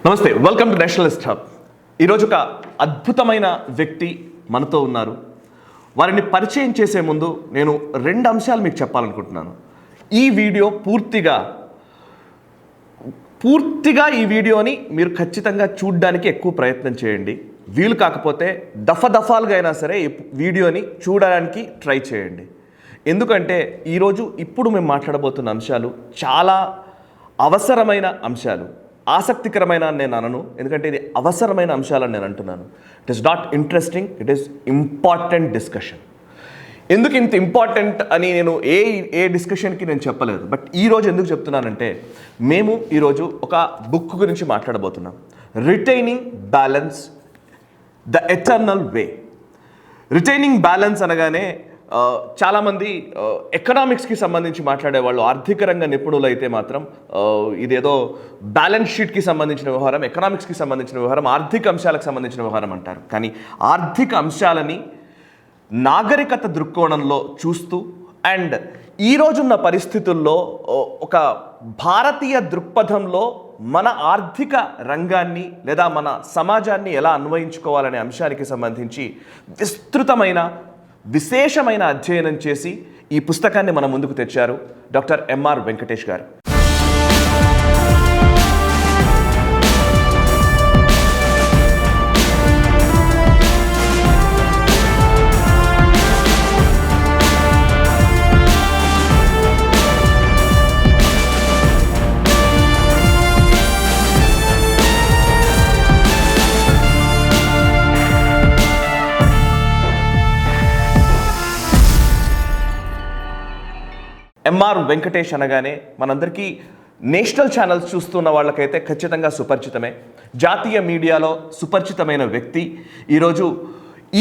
నమస్తే, welcome to nationalist hub. ఈరోజు ఒక అద్భుతమైన వ్యక్తి మనతో ఉన్నారు. వారిని పరిచయం చేసే ముందు నేను రెండు అంశాలు మీకు చెప్పాలనుకుంటున్నాను. ఈ వీడియో పూర్తిగా ఈ వీడియోని మీరు ఖచ్చితంగా చూడడానికి ఎక్కువ ప్రయత్నం చేయండి. వీలు కాకపోతే దఫాలుగా అయినా సరే ఈ వీడియోని చూడడానికి ట్రై చేయండి. ఎందుకంటే ఇప్పుడు మేము మాట్లాడబోతున్న అంశాలు చాలా అవసరమైన అంశాలు. ఆసక్తికరమైన నేను అనను, ఎందుకంటే ఇది అవసరమైన అంశాలని నేను అంటున్నాను. It is not interesting, it is important discussion. ఎందుకు ఇంత ఇంపార్టెంట్ అని నేను ఏ డిస్కషన్కి నేను చెప్పలేదు. బట్ ఈరోజు ఎందుకు చెప్తున్నానంటే, మేము ఈరోజు ఒక బుక్ గురించి మాట్లాడబోతున్నాం. Retaining balance, the eternal way. Retaining balance అనగానే చాలామంది ఎకనామిక్స్కి సంబంధించి మాట్లాడేవాళ్ళు, ఆర్థిక రంగ నిపుణులు అయితే మాత్రం ఇదేదో బ్యాలెన్స్ షీట్కి సంబంధించిన వ్యవహారం, ఎకనామిక్స్కి సంబంధించిన వ్యవహారం, ఆర్థిక అంశాలకు సంబంధించిన వ్యవహారం అంటారు. కానీ ఆర్థిక అంశాలని నాగరికత దృక్కోణంలో చూస్తూ అండ్ ఈరోజున్న పరిస్థితుల్లో ఒక భారతీయ దృక్పథంలో మన ఆర్థిక రంగాన్ని లేదా మన సమాజాన్ని ఎలా అన్వయించుకోవాలనే అంశానికి సంబంధించి విశేషమైన అధ్యయనం చేసి ఈ పుస్తకాన్ని మన ముందుకు తెచ్చారు డాక్టర్ ఎంఆర్ వెంకటేష్ గారు. ఎంఆర్ వెంకటేష్ అనగానే మనందరికీ నేషనల్ ఛానల్స్ చూస్తున్న వాళ్ళకైతే ఖచ్చితంగా సుపరిచితమే. జాతీయ మీడియాలో సుపరిచితమైన వ్యక్తి. ఈరోజు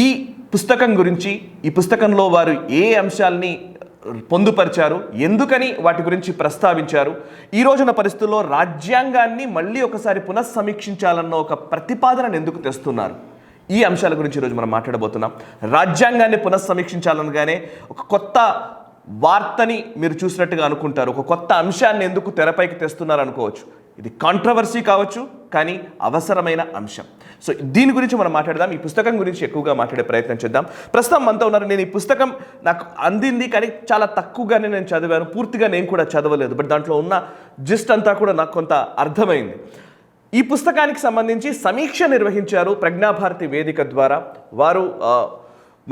ఈ పుస్తకం గురించి, ఈ పుస్తకంలో వారు ఏ అంశాలని పొందుపరిచారు, ఎందుకని వాటి గురించి ప్రస్తావించారు, ఈ రోజున పరిస్థితుల్లో రాజ్యాంగాన్ని మళ్ళీ ఒకసారి పునఃసమీక్షించాలన్న ఒక ప్రతిపాదనను ఎందుకు తెస్తున్నారు, ఈ అంశాల గురించి ఈరోజు మనం మాట్లాడబోతున్నాం. రాజ్యాంగాన్ని పునఃసమీక్షించాలనగానే ఒక కొత్త వార్తని మీరు చూసినట్టుగా అనుకుంటారు, ఒక కొత్త అంశాన్ని ఎందుకు తెరపైకి తెస్తున్నారు అనుకోవచ్చు. ఇది కాంట్రవర్సీ కావచ్చు, కానీ అవసరమైన అంశం. సో దీని గురించి మనం మాట్లాడదాం. ఈ పుస్తకం గురించి ఎక్కువగా మాట్లాడే ప్రయత్నం చేద్దాం. ప్రస్తుతం మనతో ఉన్నారు. నేను ఈ పుస్తకం నాకు అందింది, కానీ చాలా తక్కువగానే నేను చదివాను. పూర్తిగా నేను కూడా చదవలేదు, బట్ దాంట్లో ఉన్న జిస్ట్ అంతా కూడా నాకు కొంత అర్థమైంది. ఈ పుస్తకానికి సంబంధించి సమీక్ష నిర్వహించారు ప్రజ్ఞాభారతి వేదిక ద్వారా. వారు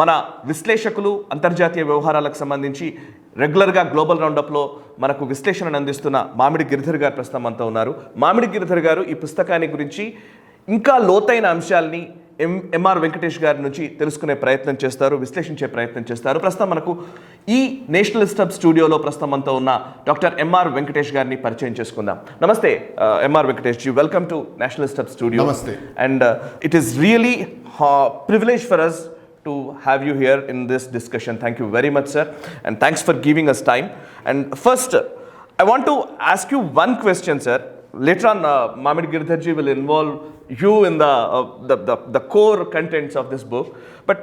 మన విశ్లేషకులు, అంతర్జాతీయ వ్యవహారాలకు సంబంధించి రెగ్యులర్గా గ్లోబల్ రౌండప్లో మనకు విశ్లేషణను అందిస్తున్న మామిడి గిరిధర్ గారు ప్రస్తుతం మనతో ఉన్నారు. మామిడి గిరిధర్ గారు ఈ పుస్తకాన్ని గురించి ఇంకా లోతైన అంశాలని ఎంఆర్ వెంకటేష్ గారి నుంచి తెలుసుకునే ప్రయత్నం చేస్తారు, విశ్లేషించే ప్రయత్నం చేస్తారు. ప్రస్తుతం మనకు ఈ నేషనలిస్ట్ హబ్ స్టూడియోలో ప్రస్తుతం మనతో ఉన్న డాక్టర్ ఎంఆర్ వెంకటేష్ గారిని పరిచయం చేసుకుందాం. నమస్తే MR Venkatesh ji, welcome to nationalist hub studio. నమస్తే. And it is really privilege for us to have you here in this discussion. Thank you very much, sir, and thanks for giving us time. And first, I want to ask you one question, sir. Later on, Mamid Girdharji will involve you in the core contents of this book. But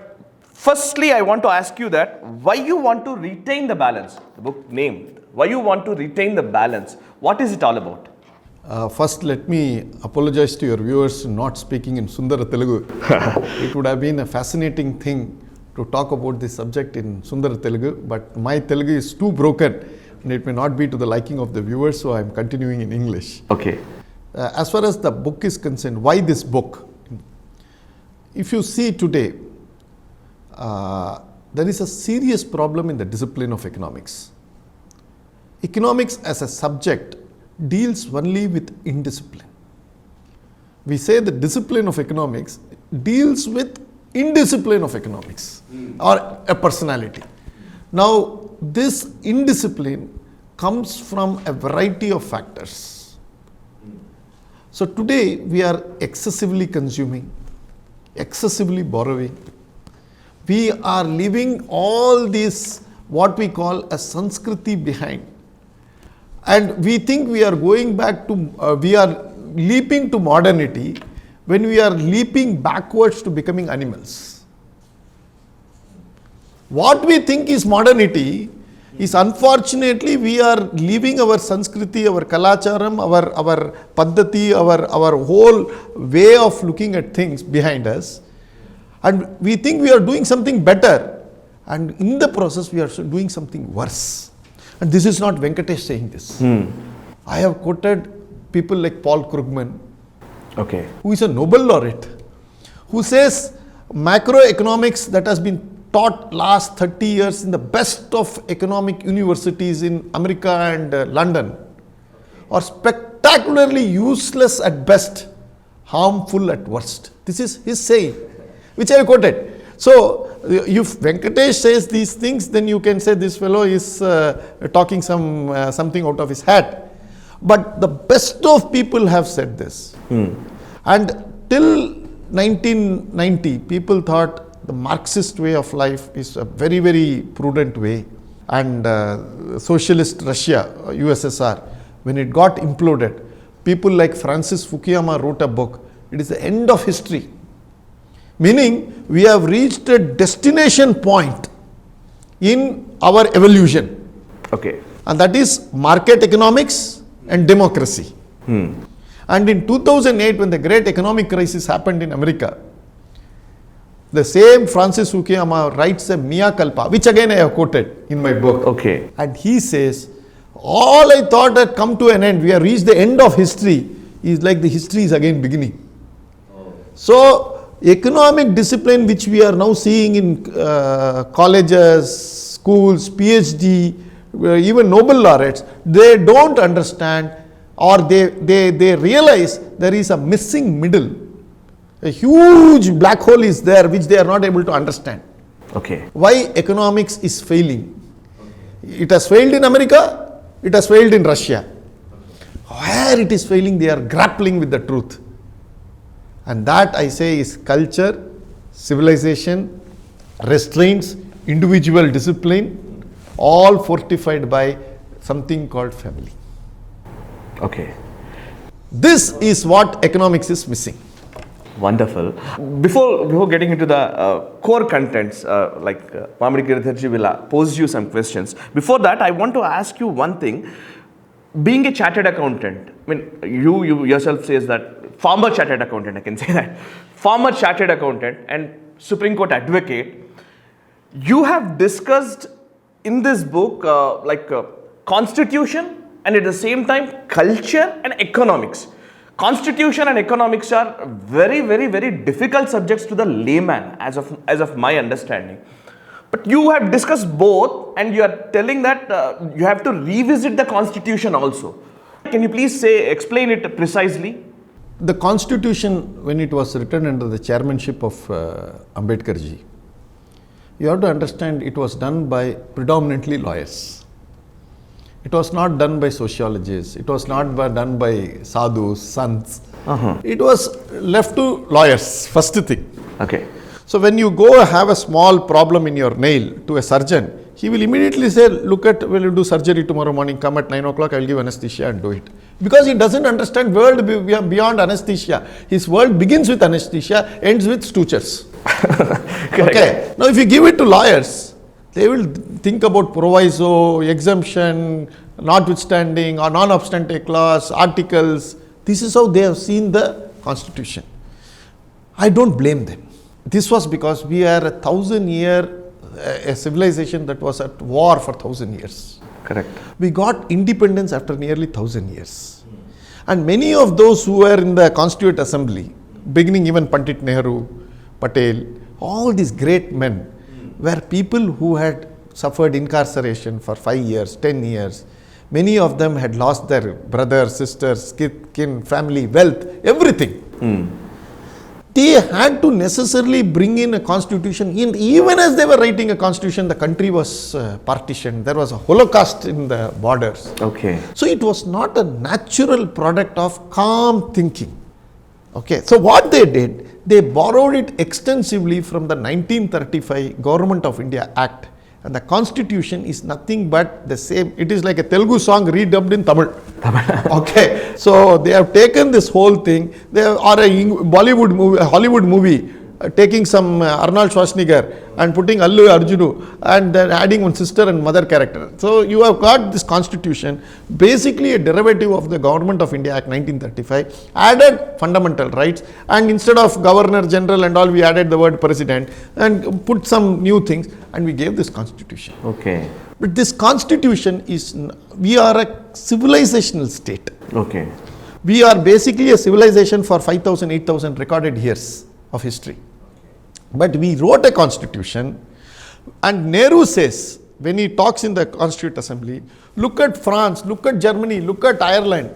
firstly, I want to ask you that why you want to retain the balance. The book name. Why you want to retain the balance? What is it all about? First, let me apologize to your viewers not speaking in Sundara Telugu. It would have been a fascinating thing to talk about this subject in Sundara Telugu, but my Telugu is too broken and it may not be to the liking of the viewers, so I am continuing in English. Okay. As far as the book is concerned, why this book? If you see today, there is a serious problem in the discipline of economics. Economics as a subject deals only with indiscipline. We say the discipline of economics deals with indiscipline of economics or a personality. Now, this indiscipline comes from a variety of factors. So today we are excessively consuming, excessively borrowing. We are leaving all this what we call a Sanskriti behind. And we think we are going back to, we are leaping to modernity when we are leaping backwards to becoming animals. What we think is modernity is unfortunately we are leaving our Sanskriti, our Kalacharam, our Paddhati, our whole way of looking at things behind us, and we think we are doing something better, and in the process we are doing something worse. And this is not Venkatesh saying this. I have quoted people like Paul Krugman, Okay. who is a Nobel laureate, who says macroeconomics that has been taught last 30 years in the best of economic universities in America and London are spectacularly useless at best, harmful at worst. This is his saying, which I have quoted. So, if Venkatesh says these things, then you can say this fellow is talking something out of his hat. But the best of people have said this. And till 1990, people thought the Marxist way of life is a very, very prudent way. And socialist Russia, USSR, when it got imploded, people like Francis Fukuyama wrote a book, it is the end of history. Meaning, we have reached a destination point in our evolution. Okay. And that is market economics and democracy. And in 2008, when the great economic crisis happened in America, the same Francis Fukuyama writes a mea culpa, which again I have quoted in my book. Okay. And he says, all I thought had come to an end, we have reached the end of history, is like the history is again beginning. So, economic discipline which we are now seeing in colleges, schools, PhD, even Nobel laureates, they don't understand, or they realize there is a missing middle. A huge black hole is there which they are not able to understand. Okay. Why economics is failing? It has failed in America, it has failed in Russia. Where it is failing, they are grappling with the truth. And that I say is culture, civilization, restraints, individual discipline, all fortified by something called family. Okay. This is what economics is missing. Wonderful. Before getting into the core contents, Mamadi Giridharji will pose you some questions. Before that, I want to ask you one thing. Being a chartered accountant, I mean, you yourself says that former chartered accountant, I can say that, former chartered accountant and Supreme Court advocate, you have discussed in this book constitution and at the same time culture and economics. Constitution and economics are very, very, very difficult subjects to the layman as of my understanding. But you have discussed both and you are telling that you have to revisit the constitution also. Can you please explain it precisely? The constitution, when it was written under the chairmanship of Ambedkarji, you have to understand it was done by predominantly lawyers. It was not done by sociologists. It was not done by sadhus, sants. It was left to lawyers, first thing. Okay. So when you go have a small problem in your nail to a surgeon, he will immediately say, look at, will you do surgery tomorrow morning, come at 9 o'clock, I will give anesthesia and do it. Because he doesn't understand world beyond anesthesia. His world begins with anesthesia, ends with sutures. Okay. Now if you give it to lawyers, they will think about proviso, exemption, notwithstanding or non-obstante clause, articles. This is how they have seen the constitution. I don't blame them. This was because we are a 1,000-year a civilization that was at war for 1,000 years. Correct. We got independence after nearly 1,000 years. And many of those who were in the Constituent Assembly, beginning even Pandit Nehru, Patel, all these great men were people who had suffered incarceration for 5 years, 10 years. Many of them had lost their brothers, sisters, kin, family, wealth, everything. They had to necessarily bring in a constitution. And even as they were writing a constitution, the country was partitioned. There was a holocaust in the borders. Okay. So it was not a natural product of calm thinking. Okay. So what they did, they borrowed it extensively from the 1935 Government of India Act. And the constitution is nothing but the same. It is like a Telugu song redubbed in Tamil. Okay. So they have taken this whole thing, or a Bollywood movie, a Hollywood movie, taking some Arnold Schwarzenegger and putting Allu Arjunu and then adding one sister and mother character. So you have got this constitution, basically a derivative of the Government of India Act 1935, added fundamental rights, and instead of Governor General and all, we added the word President and put some new things, and we gave this constitution. Okay. But this constitution is, we are a civilizational state. Okay. We are basically a civilization for 5,000, 8,000 recorded years of history. But we wrote a constitution, and Nehru says, when he talks in the Constituent Assembly, look at France, look at Germany, look at Ireland.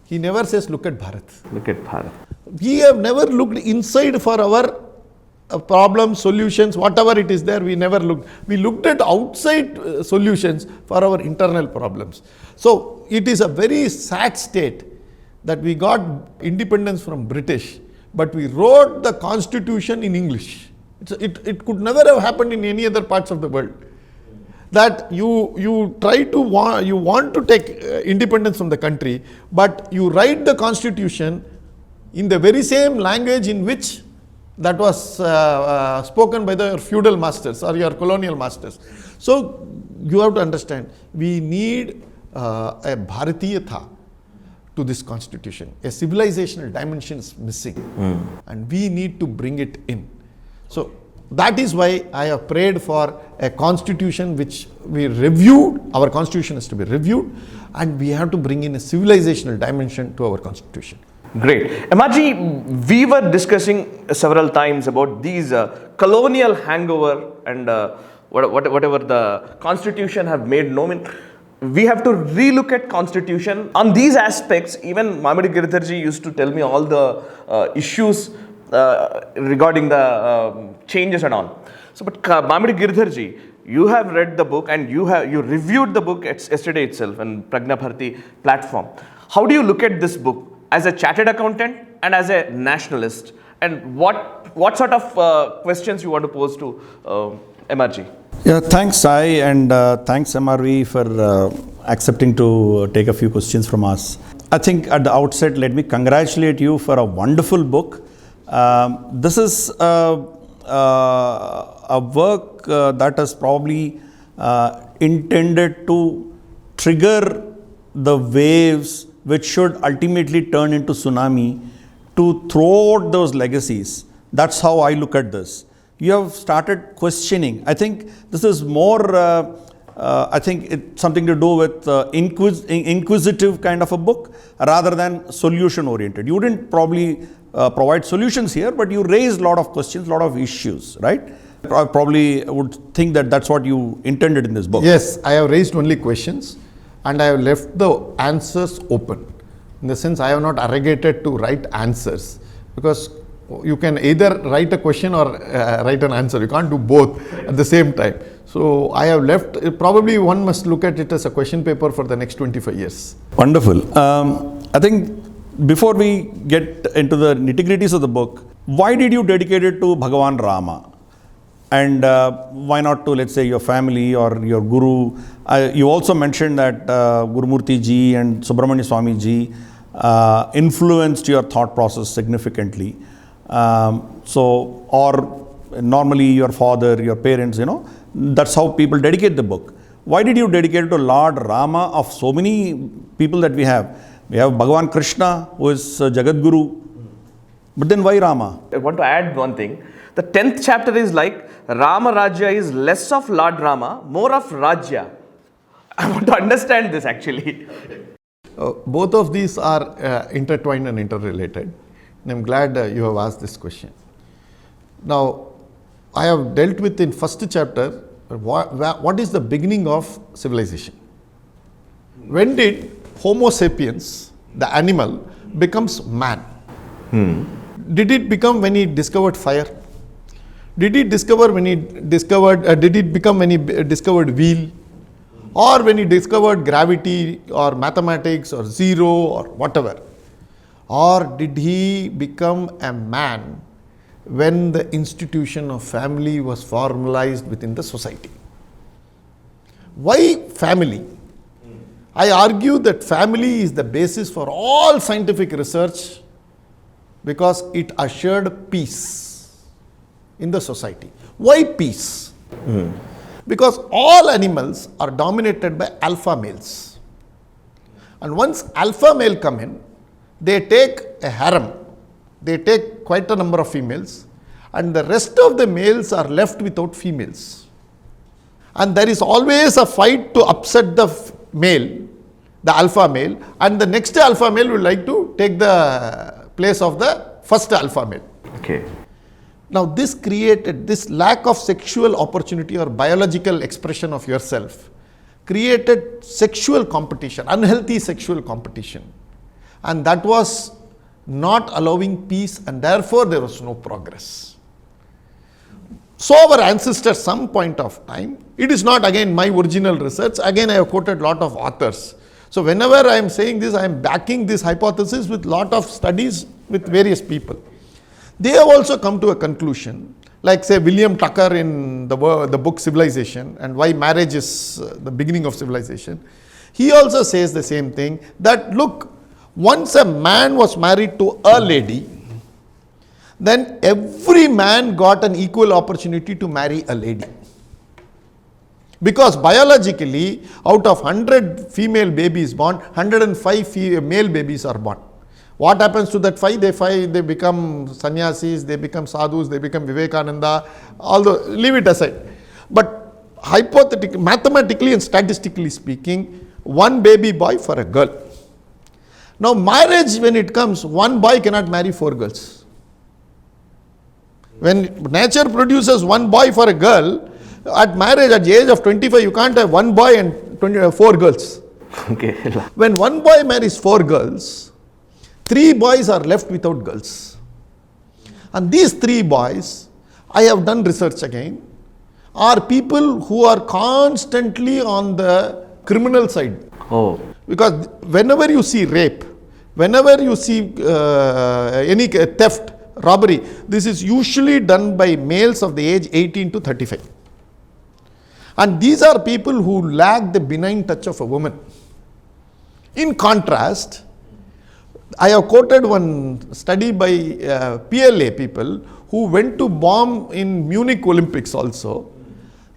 He never says, look at Bharat. Look at Bharat. We have never looked inside for our problems, solutions, whatever it is there, we never looked. We looked at outside solutions for our internal problems. So it is a very sad state that we got independence from British, but we wrote the constitution in English. It could never have happened in any other parts of the world. That you try to you want to take independence from the country, but you write the constitution in the very same language in which that was spoken by the feudal masters or your colonial masters. So you have to understand, we need a Bharatiyatha to this constitution. A civilizational dimension is missing, and we need to bring it in. So that is why I have prayed for a constitution which we reviewed. Our constitution has to be reviewed, and we have to bring in a civilizational dimension to our constitution. Great. MRG, we were discussing several times about these colonial hangover and whatever the constitution have made known. We have to relook at constitution. On these aspects, even Mamidi Giridharji used to tell me all the issues regarding the changes and all. So, but Mamidi Giridharji, you have read the book and you reviewed the book yesterday itself on Pragna Bharati platform. How do you look at this book as a chartered accountant and as a nationalist, and what sort of questions you want to pose to MRG? Yeah, thanks Sai, and thanks MRV for accepting to take a few questions from us. I think at the outset, let me congratulate you for a wonderful book. This is a work that is probably intended to trigger the waves which should ultimately turn into tsunami to throw out those legacies. That's how I look at this. You have started questioning. I think this is more, I think it's something to do with inquisitive kind of a book rather than solution oriented. You didn't probably provide solutions here, but you raised a lot of questions, a lot of issues, right? I probably would think that that's what you intended in this book. Yes, I have raised only questions, and I have left the answers open. In the sense, I have not arrogated to write answers, because you can either write a question or write an answer. You can't do both at the same time. So I have left, probably one must look at it as a question paper for the next 25 years. Wonderful. I think before we get into the nitty-gritties of the book, why did you dedicate it to Bhagavan Rama? And why not to, let's say, your family or your guru? You also mentioned that Gurumurti ji and Subramanya Swami ji influenced your thought process significantly. Or normally your father, your parents, that's how people dedicate the book. Why did you dedicate it to Lord Rama of so many people that we have? We have Bhagavan Krishna, who is Jagat Guru. But then why Rama? I want to add one thing. The 10th chapter is like Rama Rajya is less of Lord Rama, more of Rajya. I want to understand this actually. Both of these are intertwined and interrelated. And I'm glad you have asked this question. Now, I have dealt with in first chapter, what is the beginning of civilization? When did Homo sapiens, the animal, becomes man? Did it become when he discovered fire? Did it discover when he discovered, did it become when he discovered wheel? Or when he discovered gravity or mathematics or zero or whatever? Or did he become a man when the institution of family was formalized within the society? Why family? I argue that family is the basis for all scientific research because it assured peace. in the society. Why peace? Because all animals are dominated by alpha males. And once alpha male come in, they take a harem. They take quite a number of females, and the rest of the males are left without females. And there is always a fight to upset the male, the alpha male, and the next alpha male will like to take the place of the first alpha male. Okay. Now this created, this lack of sexual opportunity or biological expression of yourself created sexual competition, unhealthy sexual competition, and that was not allowing peace, and therefore there was no progress. So our ancestors, some point of time, it is not again my original research, again I have quoted lot of authors. So whenever I am saying this, I am backing this hypothesis with lot of studies with various people. They have also come to a conclusion, like say William Tucker in the book Civilization and Why Marriage is the Beginning of Civilization. He also says the same thing, that look, once a man was married to a lady, then every man got an equal opportunity to marry a lady. Because biologically, out of 100 female babies born, 105 male babies are born. What happens to that 5? They become sannyasis, they become sadhus, they become Vivekananda, although leave it aside. But hypothetically, mathematically and statistically speaking, one baby boy for a girl. Now marriage, when it comes, one boy cannot marry 4 girls. When nature produces one boy for a girl, at marriage at the age of 25, you can't have one boy and 4 girls. Okay. When one boy marries 4 girls, 3 boys are left without girls. And these 3 boys, I have done research again, are people who are constantly on the criminal side. Oh. Because whenever you see rape, whenever you see any theft, robbery, this is usually done by males of the age 18 to 35. And these are people who lack the benign touch of a woman. In contrast, I have quoted one study by PLA people who went to bomb in Munich Olympics also.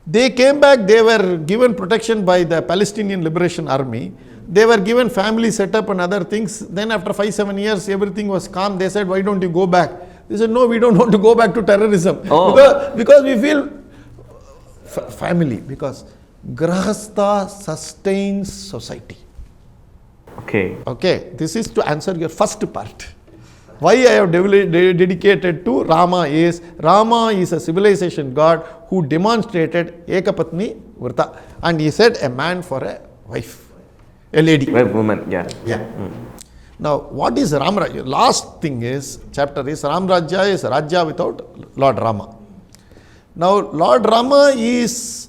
They came back, they were given protection by the Palestinian Liberation Army. They were given family setup and other things. Then after 5-7 years, everything was calm. They said, why don't you go back? They said, no, we don't want to go back to terrorism. Oh. Because we feel family, because Grahastha sustains society. Okay. Okay, this is to answer your first part. Why I have dedicated to Rama is a civilization god who demonstrated Ekapatni Vrta, and he said a man for a wife, a lady. Woman, yeah. Yeah. Now, what is Ram Rajya? Last thing is, chapter is Ram Rajya is Rajya without Lord Rama. Now, Lord Rama is,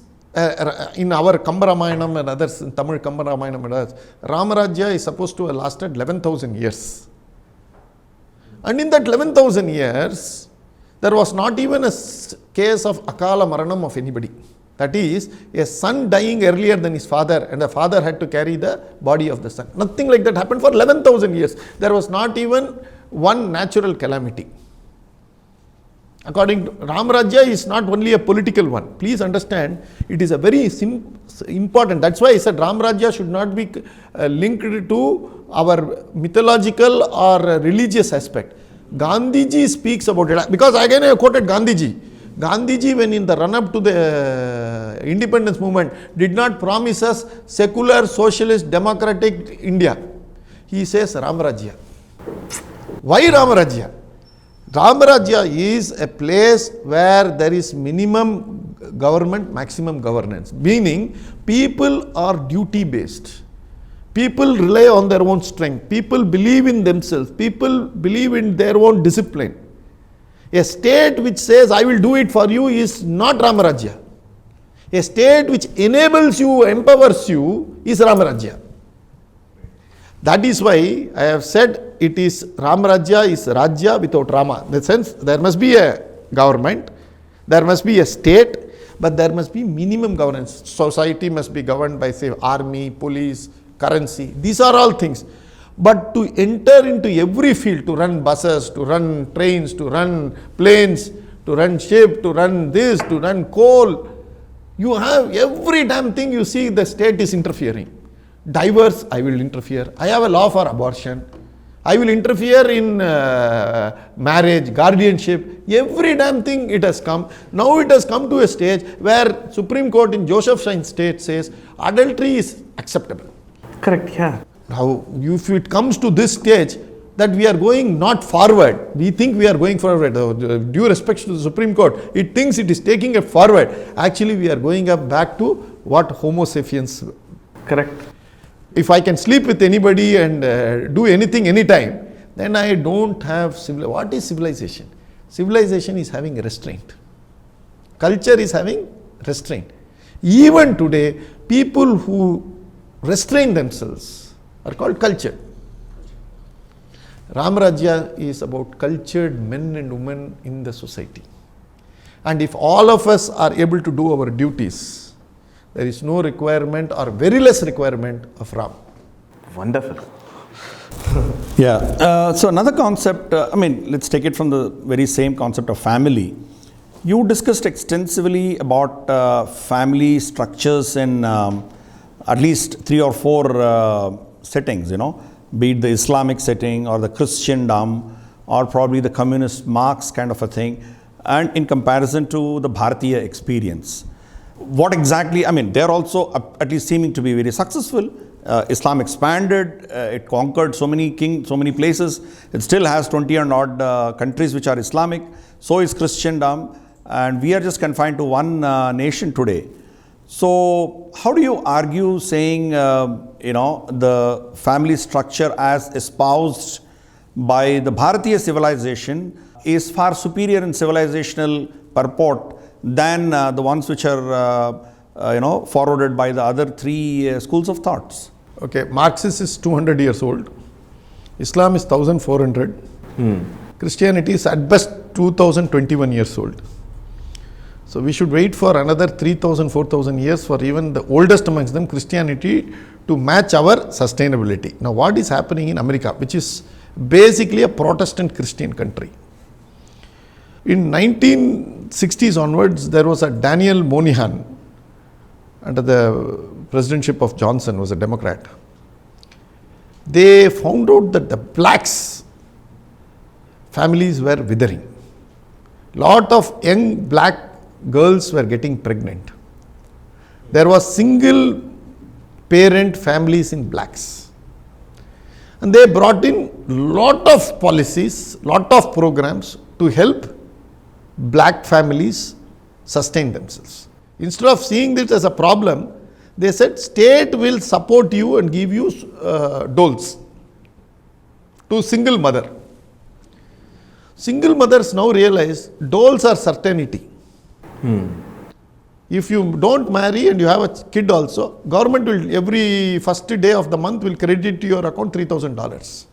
in our Kamba Ramayanam and others, in Tamil Kamba Ramayanam and others, Rama Rajya is supposed to have lasted 11,000 years. And in that 11,000 years, there was not even a case of Akala Maranam of anybody. That is, a son dying earlier than his father, and the father had to carry the body of the son. Nothing like that happened for 11,000 years. There was not even one natural calamity. According to Ram Rajya is not only a political one. Please understand, it is a very important. That's why I said Ram Rajya should not be linked to our mythological or religious aspect. Gandhiji speaks about it. Because again I quoted Gandhiji. Gandhiji, when in the run-up to the independence movement, did not promise us secular, socialist, democratic India. He says Ram Rajya. Why Ram Rajya? Ram Rajya is a place where there is minimum government, maximum governance. Meaning, people are duty-based. People rely on their own strength. People believe in themselves. People believe in their own discipline. A state which says, I will do it for you is not Ram Rajya. A state which enables you, empowers you is Ram Rajya. That is why I have said it is Ram Rajya is Rajya without Rama. In the sense, there must be a government, there must be a state, but there must be minimum governance. Society must be governed by, say, army, police, currency. These are all things. But to enter into every field, to run buses, to run trains, to run planes, to run ship, to run this, to run coal. You have every damn thing you see the state is interfering. Divorce, I will interfere. I have a law for abortion. I will interfere in marriage, guardianship. Every damn thing it has come. Now it has come to a stage where Supreme Court in Joseph Shine's state says adultery is acceptable. Correct, yeah. Now, if it comes to this stage, that we are going not forward, we think we are going forward. Due respect to the Supreme Court, it thinks it is taking it forward. Actually, we are going up back to what Homo sapiens. Correct. If I can sleep with anybody and do anything anytime, then I don't have what is civilization? Civilization is having restraint. Culture is having restraint. Even today, people who restrain themselves are called cultured. Ramarajya is about cultured men and women in the society. And if all of us are able to do our duties, there is no requirement or very less requirement of Ram. Wonderful. Yeah. So another concept, let's take it from the very same concept of family. You discussed extensively about family structures in at least 3 or 4 settings, be it the Islamic setting or the Christendom or probably the communist Marx kind of a thing, and in comparison to the Bharatiya experience. What exactly, they're also at least seeming to be very successful. Islam expanded, it conquered so many places. It still has 20 and odd countries which are Islamic. So is Christendom, and we are just confined to one nation today. So how do you argue saying, the family structure as espoused by the Bharatiya civilization is far superior in civilizational purport than the ones which are, forwarded by the other 3 schools of thoughts? Okay, Marxist is 200 years old. Islam is 1400. Christianity is at best 2021 years old. So we should wait for another 3000, 4000 years for even the oldest amongst them, Christianity, to match our sustainability. Now what is happening in America, which is basically a Protestant Christian country? In 1960s onwards, there was a Daniel Moynihan under the presidentship of Johnson, was a Democrat. They found out that the blacks families were withering. Lot of young black girls were getting pregnant. There was single parent families in blacks. And they brought in lot of policies, lot of programs to help black families sustain themselves. Instead of seeing this as a problem, they said state will support you and give you doles to single mother. Single mothers now realize doles are certainty. If you don't marry and you have a kid also, government will every first day of the month will credit to your account $3,000.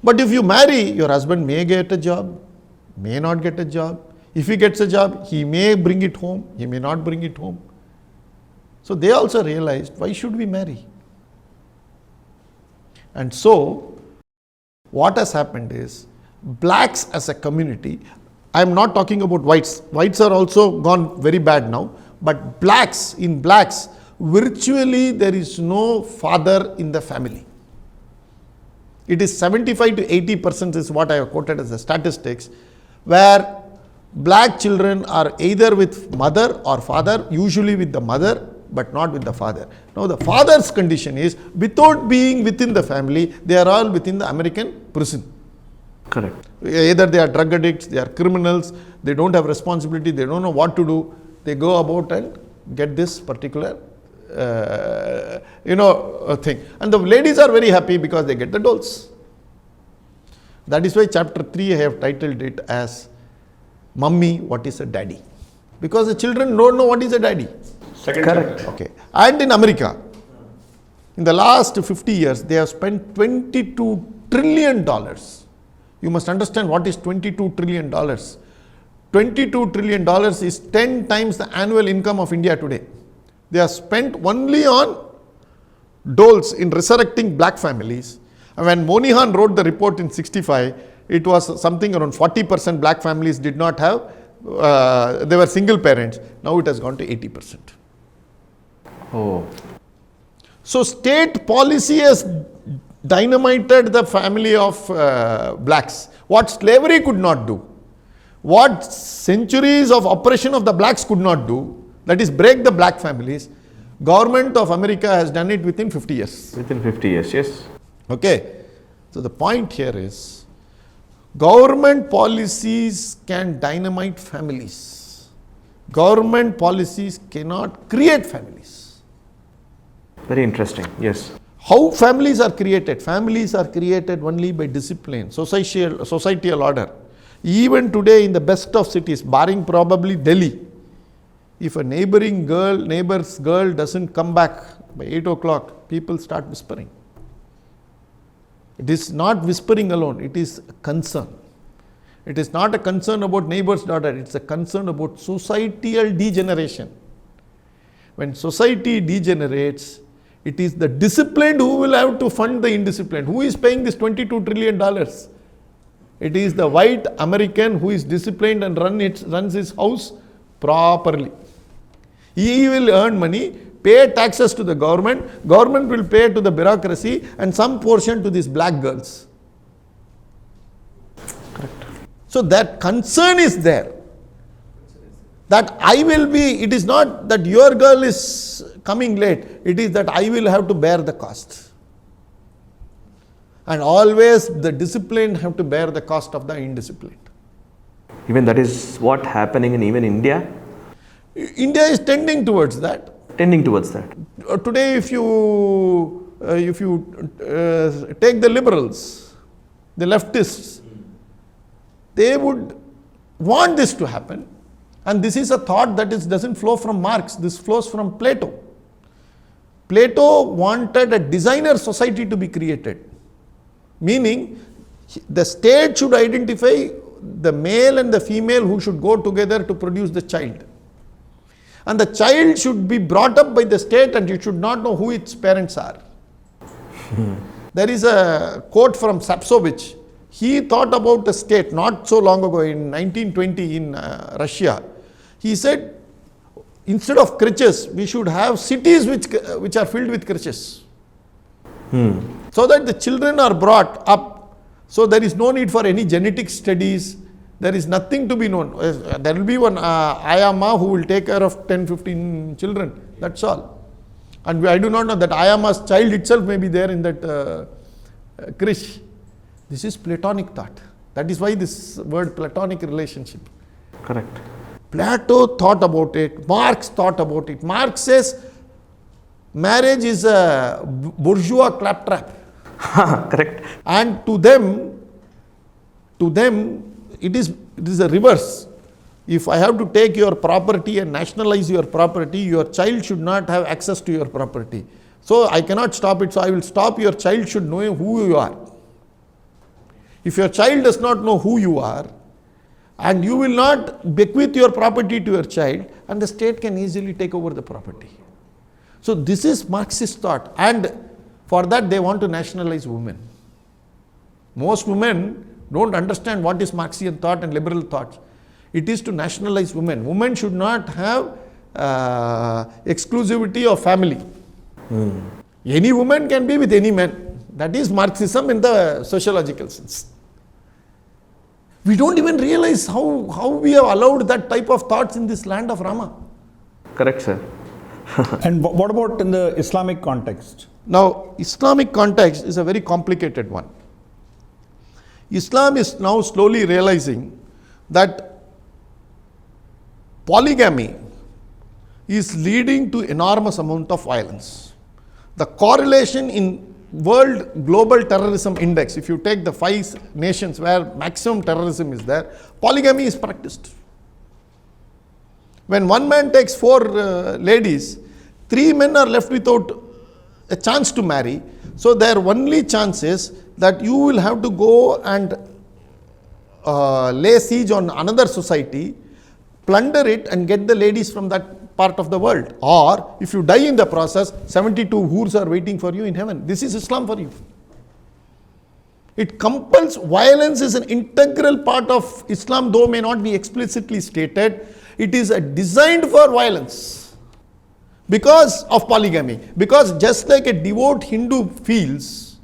But if you marry, your husband may get a job, may not get a job. If he gets a job, he may bring it home, he may not bring it home. So they also realized, why should we marry? And so what has happened is, blacks as a community, I am not talking about whites. Whites are also gone very bad now. But blacks, virtually there is no father in the family. It is 75 to 80% is what I have quoted as the statistics, where black children are either with mother or father, usually with the mother, but not with the father. Now the father's condition is, without being within the family, they are all within the American prison. Correct. Either they are drug addicts, they are criminals, they don't have responsibility, they don't know what to do. They go about and get this particular thing. And the ladies are very happy because they get the doles. That is why chapter 3 I have titled it as Mummy, what is a daddy? Because the children don't know what is a daddy. Correct. Okay. And in America, in the last 50 years, they have spent $22 trillion. You must understand what is $22 trillion. $22 trillion is 10 times the annual income of India today. They are spent only on doles in resurrecting black families. And when Moynihan wrote the report in 65, it was something around 40% black families did not have, they were single parents. Now it has gone to 80%. Oh, So state policy has dynamited the family of blacks. What slavery could not do, what centuries of oppression of the blacks could not do, that is break the black families, government of America has done it within 50 years. within 50 years, yes. Okay. So the point here is, government policies can dynamite families. Government policies cannot create families. Very interesting, yes. How families are created? Families are created only by discipline, societal order. Even today in the best of cities, barring probably Delhi, if a neighbor's girl doesn't come back by 8 o'clock, people start whispering. It is not whispering alone, it is a concern. It is not a concern about neighbor's daughter, it's a concern about societal degeneration. When society degenerates, it is the disciplined who will have to fund the indisciplined. Who is paying this $22 trillion? It is the white American who is disciplined and runs his house properly. He will earn money, pay taxes to the government, government will pay to the bureaucracy and some portion to these black girls. Correct. So that concern is there. That I will be, it is not that your girl is coming late, it is that I will have to bear the cost. And always the disciplined have to bear the cost of the indisciplined. Even that is what happening in even India, India is tending towards that. tending towards that. Today, if you take the liberals, the leftists, they would want this to happen. And this is a thought that doesn't flow from Marx, this flows from Plato. Plato wanted a designer society to be created, meaning the state should identify the male and the female who should go together to produce the child. And the child should be brought up by the state and you should not know who its parents are. There is a quote from Sapsovich. He thought about the state not so long ago in 1920 in Russia. He said, instead of creches, we should have cities which are filled with creches. So that the children are brought up. So there is no need for any genetic studies. There is nothing to be known. There will be one Ayama who will take care of 10-15 children. That's all. And I do not know that Ayama's child itself may be there in that creche. This is Platonic thought. That is why this word Platonic relationship. Correct. Plato thought about it. Marx thought about it. Marx says marriage is a bourgeois claptrap. Correct. And to them, it is a reverse. If I have to take your property and nationalize your property, your child should not have access to your property. So I cannot stop it, so I will stop. Your child should know who you are. If your child does not know who you are, and you will not bequeath your property to your child, and the state can easily take over the property. So this is Marxist thought, and for that they want to nationalize women. Most women don't understand what is Marxian thought and liberal thought. It is to nationalize women. Women should not have exclusivity of family. Any woman can be with any man. That is Marxism in the sociological sense. We don't even realize how we have allowed that type of thoughts in this land of Rama. Correct, sir. And what about in the Islamic context? Now, Islamic context is a very complicated one. Islam is now slowly realizing that polygamy is leading to enormous amount of violence. The correlation in World Global Terrorism Index, if you take the 5 nations where maximum terrorism is there, polygamy is practiced. When one man takes 4 ladies, 3 men are left without a chance to marry. So their only chance is that you will have to go and lay siege on another society, plunder it and get the ladies from that part of the world. Or if you die in the process, 72 hoods are waiting for you in heaven. This is Islam for you. It compels violence is an integral part of Islam, though may not be explicitly stated. It is designed for violence because of polygamy. Because just like a devout Hindu feels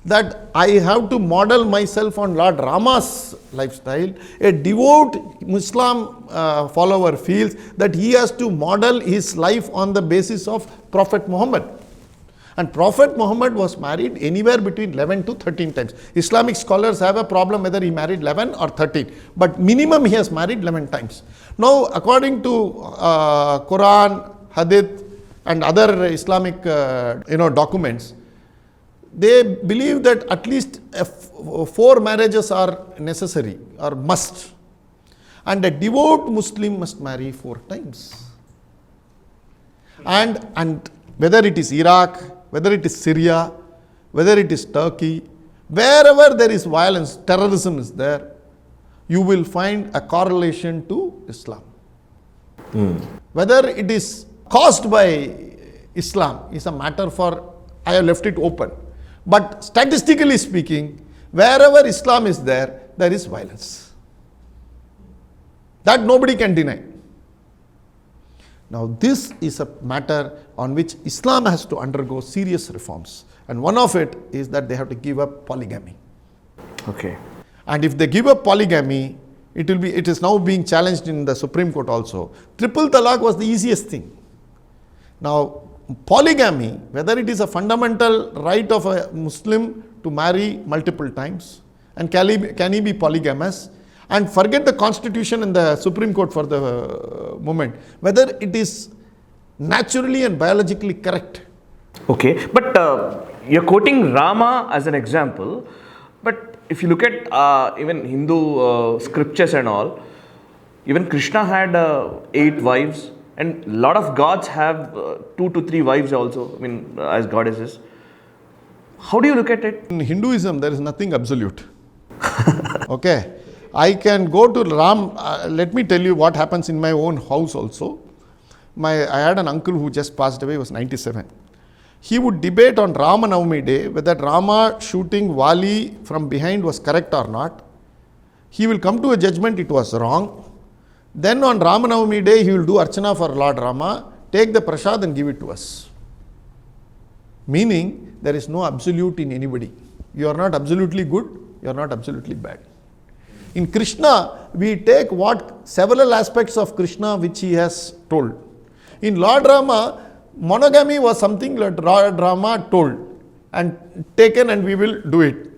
that I have to model myself on Lord Rama's lifestyle, a devout Muslim follower feels that he has to model his life on the basis of Prophet Muhammad. And Prophet Muhammad was married anywhere between 11 to 13 times. Islamic scholars have a problem whether he married 11 or 13, but minimum he has married 11 times. Now, according to Quran, Hadith, and other Islamic documents, they believe that at least 4 marriages are necessary or must, and a devout Muslim must marry 4 times. And whether it is Iraq, whether it is Syria, whether it is Turkey, wherever there is violence, terrorism is there, you will find a correlation to Islam. Whether it is caused by Islam is a matter for, I have left it open. But statistically speaking, wherever Islam is there, there is violence. That nobody can deny. Now, this is a matter on which Islam has to undergo serious reforms. And one of it is that they have to give up polygamy. Okay. And if they give up polygamy, it is now being challenged in the Supreme Court also. Triple talaq was the easiest thing. Now, polygamy, whether it is a fundamental right of a Muslim to marry multiple times, and can he be polygamous, and forget the constitution and the Supreme Court for the moment, whether it is naturally and biologically correct. Okay, but you're quoting Rama as an example, but if you look at even Hindu scriptures and all, even Krishna had 8 wives, and a lot of gods have 2 to 3 wives also, I mean, as goddesses. How do you look at it? In Hinduism, there is nothing absolute. Okay. I can go to Ram. Let me tell you what happens in my own house also. I had an uncle who just passed away, was 97. He would debate on Rama Navami day whether Rama shooting Vali from behind was correct or not. He will come to a judgment it was wrong. Then on Rama Navami day, he will do Archana for Lord Rama, take the prasad and give it to us. Meaning, there is no absolute in anybody. You are not absolutely good, you are not absolutely bad. In Krishna, we take several aspects of Krishna which he has told. In Lord Rama, monogamy was something that Lord Rama told and taken, and we will do it.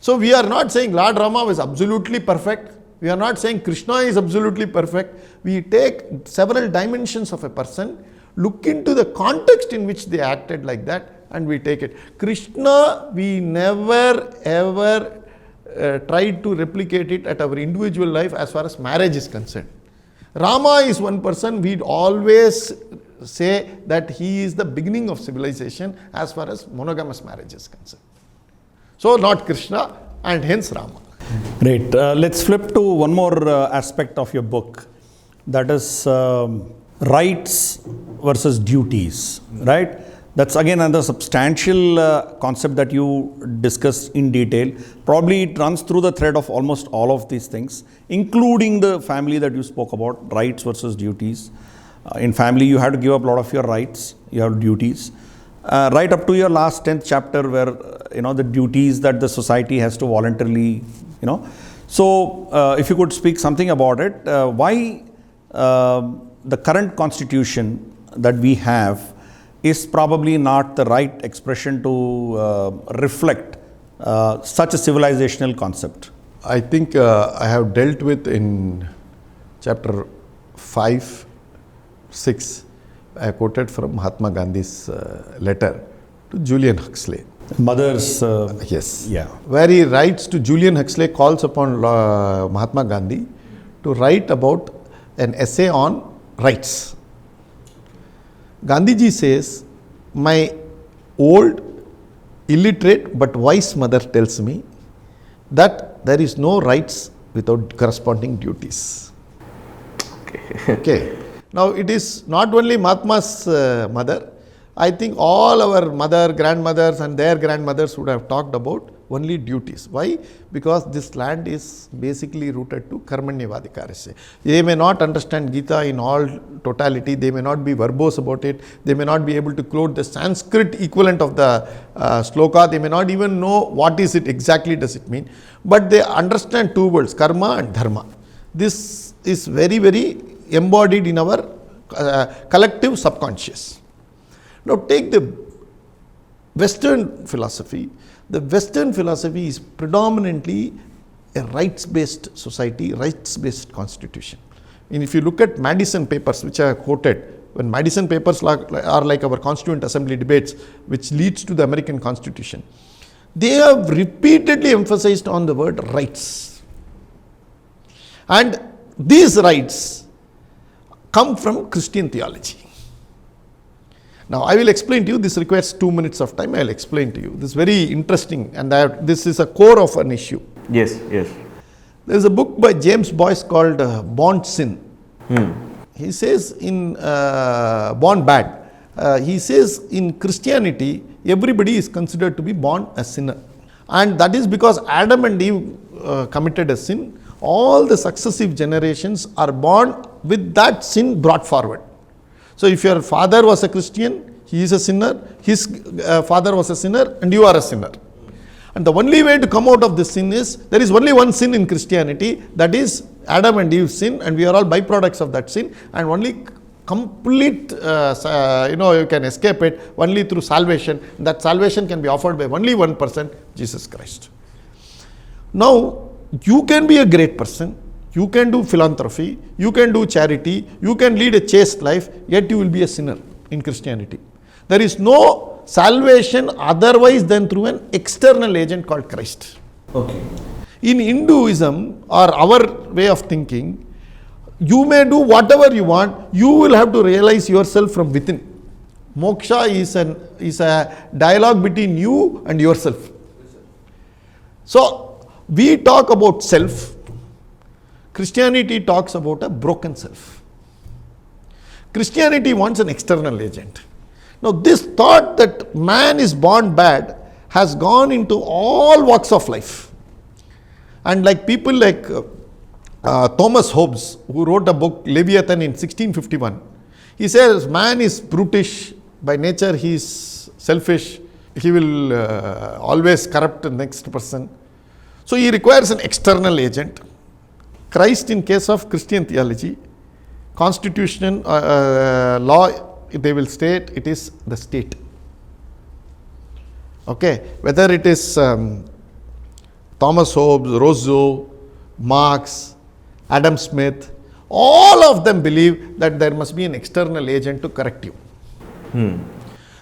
So we are not saying Lord Rama was absolutely perfect. We are not saying Krishna is absolutely perfect. We take several dimensions of a person, look into the context in which they acted like that, and we take it. Krishna, we never ever tried to replicate it at our individual life as far as marriage is concerned. Rama is one person, we'd always say that he is the beginning of civilization as far as monogamous marriage is concerned. So not Krishna, and hence Rama. Great. Let's flip to one more aspect of your book, that is rights versus duties, right? That's again another substantial concept that you discussed in detail. Probably it runs through the thread of almost all of these things, including the family that you spoke about, rights versus duties. In family, you have to give up a lot of your rights, you have duties. Right up to your last 10th chapter where, the duties that the society has to voluntarily, So, if you could speak something about it, why the current constitution that we have is probably not the right expression to reflect such a civilizational concept? I think I have dealt with in chapter 5, 6, I quoted from Mahatma Gandhi's letter to Julian Huxley. Mother's... yes. Yeah. Where he writes to Julian Huxley, calls upon Mahatma Gandhi to write about an essay on rights. Gandhiji says, my old, illiterate but wise mother tells me that there is no rights without corresponding duties. Okay. Now, it is not only Mahatma's mother. I think all our grandmothers and their grandmothers would have talked about only duties. Why? Because this land is basically rooted to Karmanyavadhikarasya. They may not understand Gita in all totality, they may not be verbose about it, they may not be able to quote the Sanskrit equivalent of the sloka, they may not even know what is it exactly does it mean, but they understand two words, karma and dharma. This is very, very embodied in our collective subconscious. Now take the Western philosophy. The Western philosophy is predominantly a rights-based society, rights-based constitution. And if you look at Madison papers, which are quoted, when Madison papers are like our Constituent Assembly debates, which leads to the American Constitution, they have repeatedly emphasized on the word rights. And these rights come from Christian theology. Now, I will explain to you, this requires 2 minutes of time, I will explain to you. This is very interesting, and this is a core of an issue. Yes. There is a book by James Boyce called Born Sin. He says in Born Bad, he says in Christianity, everybody is considered to be born a sinner. And that is because Adam and Eve committed a sin. All the successive generations are born with that sin brought forward. So if your father was a Christian, he is a sinner, his father was a sinner, and you are a sinner. And the only way to come out of this sin is, there is only one sin in Christianity, that is Adam and Eve's sin, and we are all byproducts of that sin, and only complete, you can escape it only through salvation. That salvation can be offered by only one person, Jesus Christ. Now, you can be a great person, you can do philanthropy, you can do charity, you can lead a chaste life, yet you will be a sinner in Christianity. There is no salvation otherwise than through an external agent called Christ. Okay. In Hinduism, or our way of thinking, you may do whatever you want, you will have to realize yourself from within. Moksha is a dialogue between you and yourself. So, we talk about self. Christianity talks about a broken self. Christianity wants an external agent. Now, this thought that man is born bad has gone into all walks of life. And like people like Thomas Hobbes, who wrote a book, Leviathan, in 1651, he says man is brutish by nature, he is selfish, he will always corrupt the next person. So, he requires an external agent. Christ, in case of Christian theology, constitution, law, they will state it is the state. Okay, whether it is Thomas Hobbes, Rousseau, Marx, Adam Smith, all of them believe that there must be an external agent to correct you.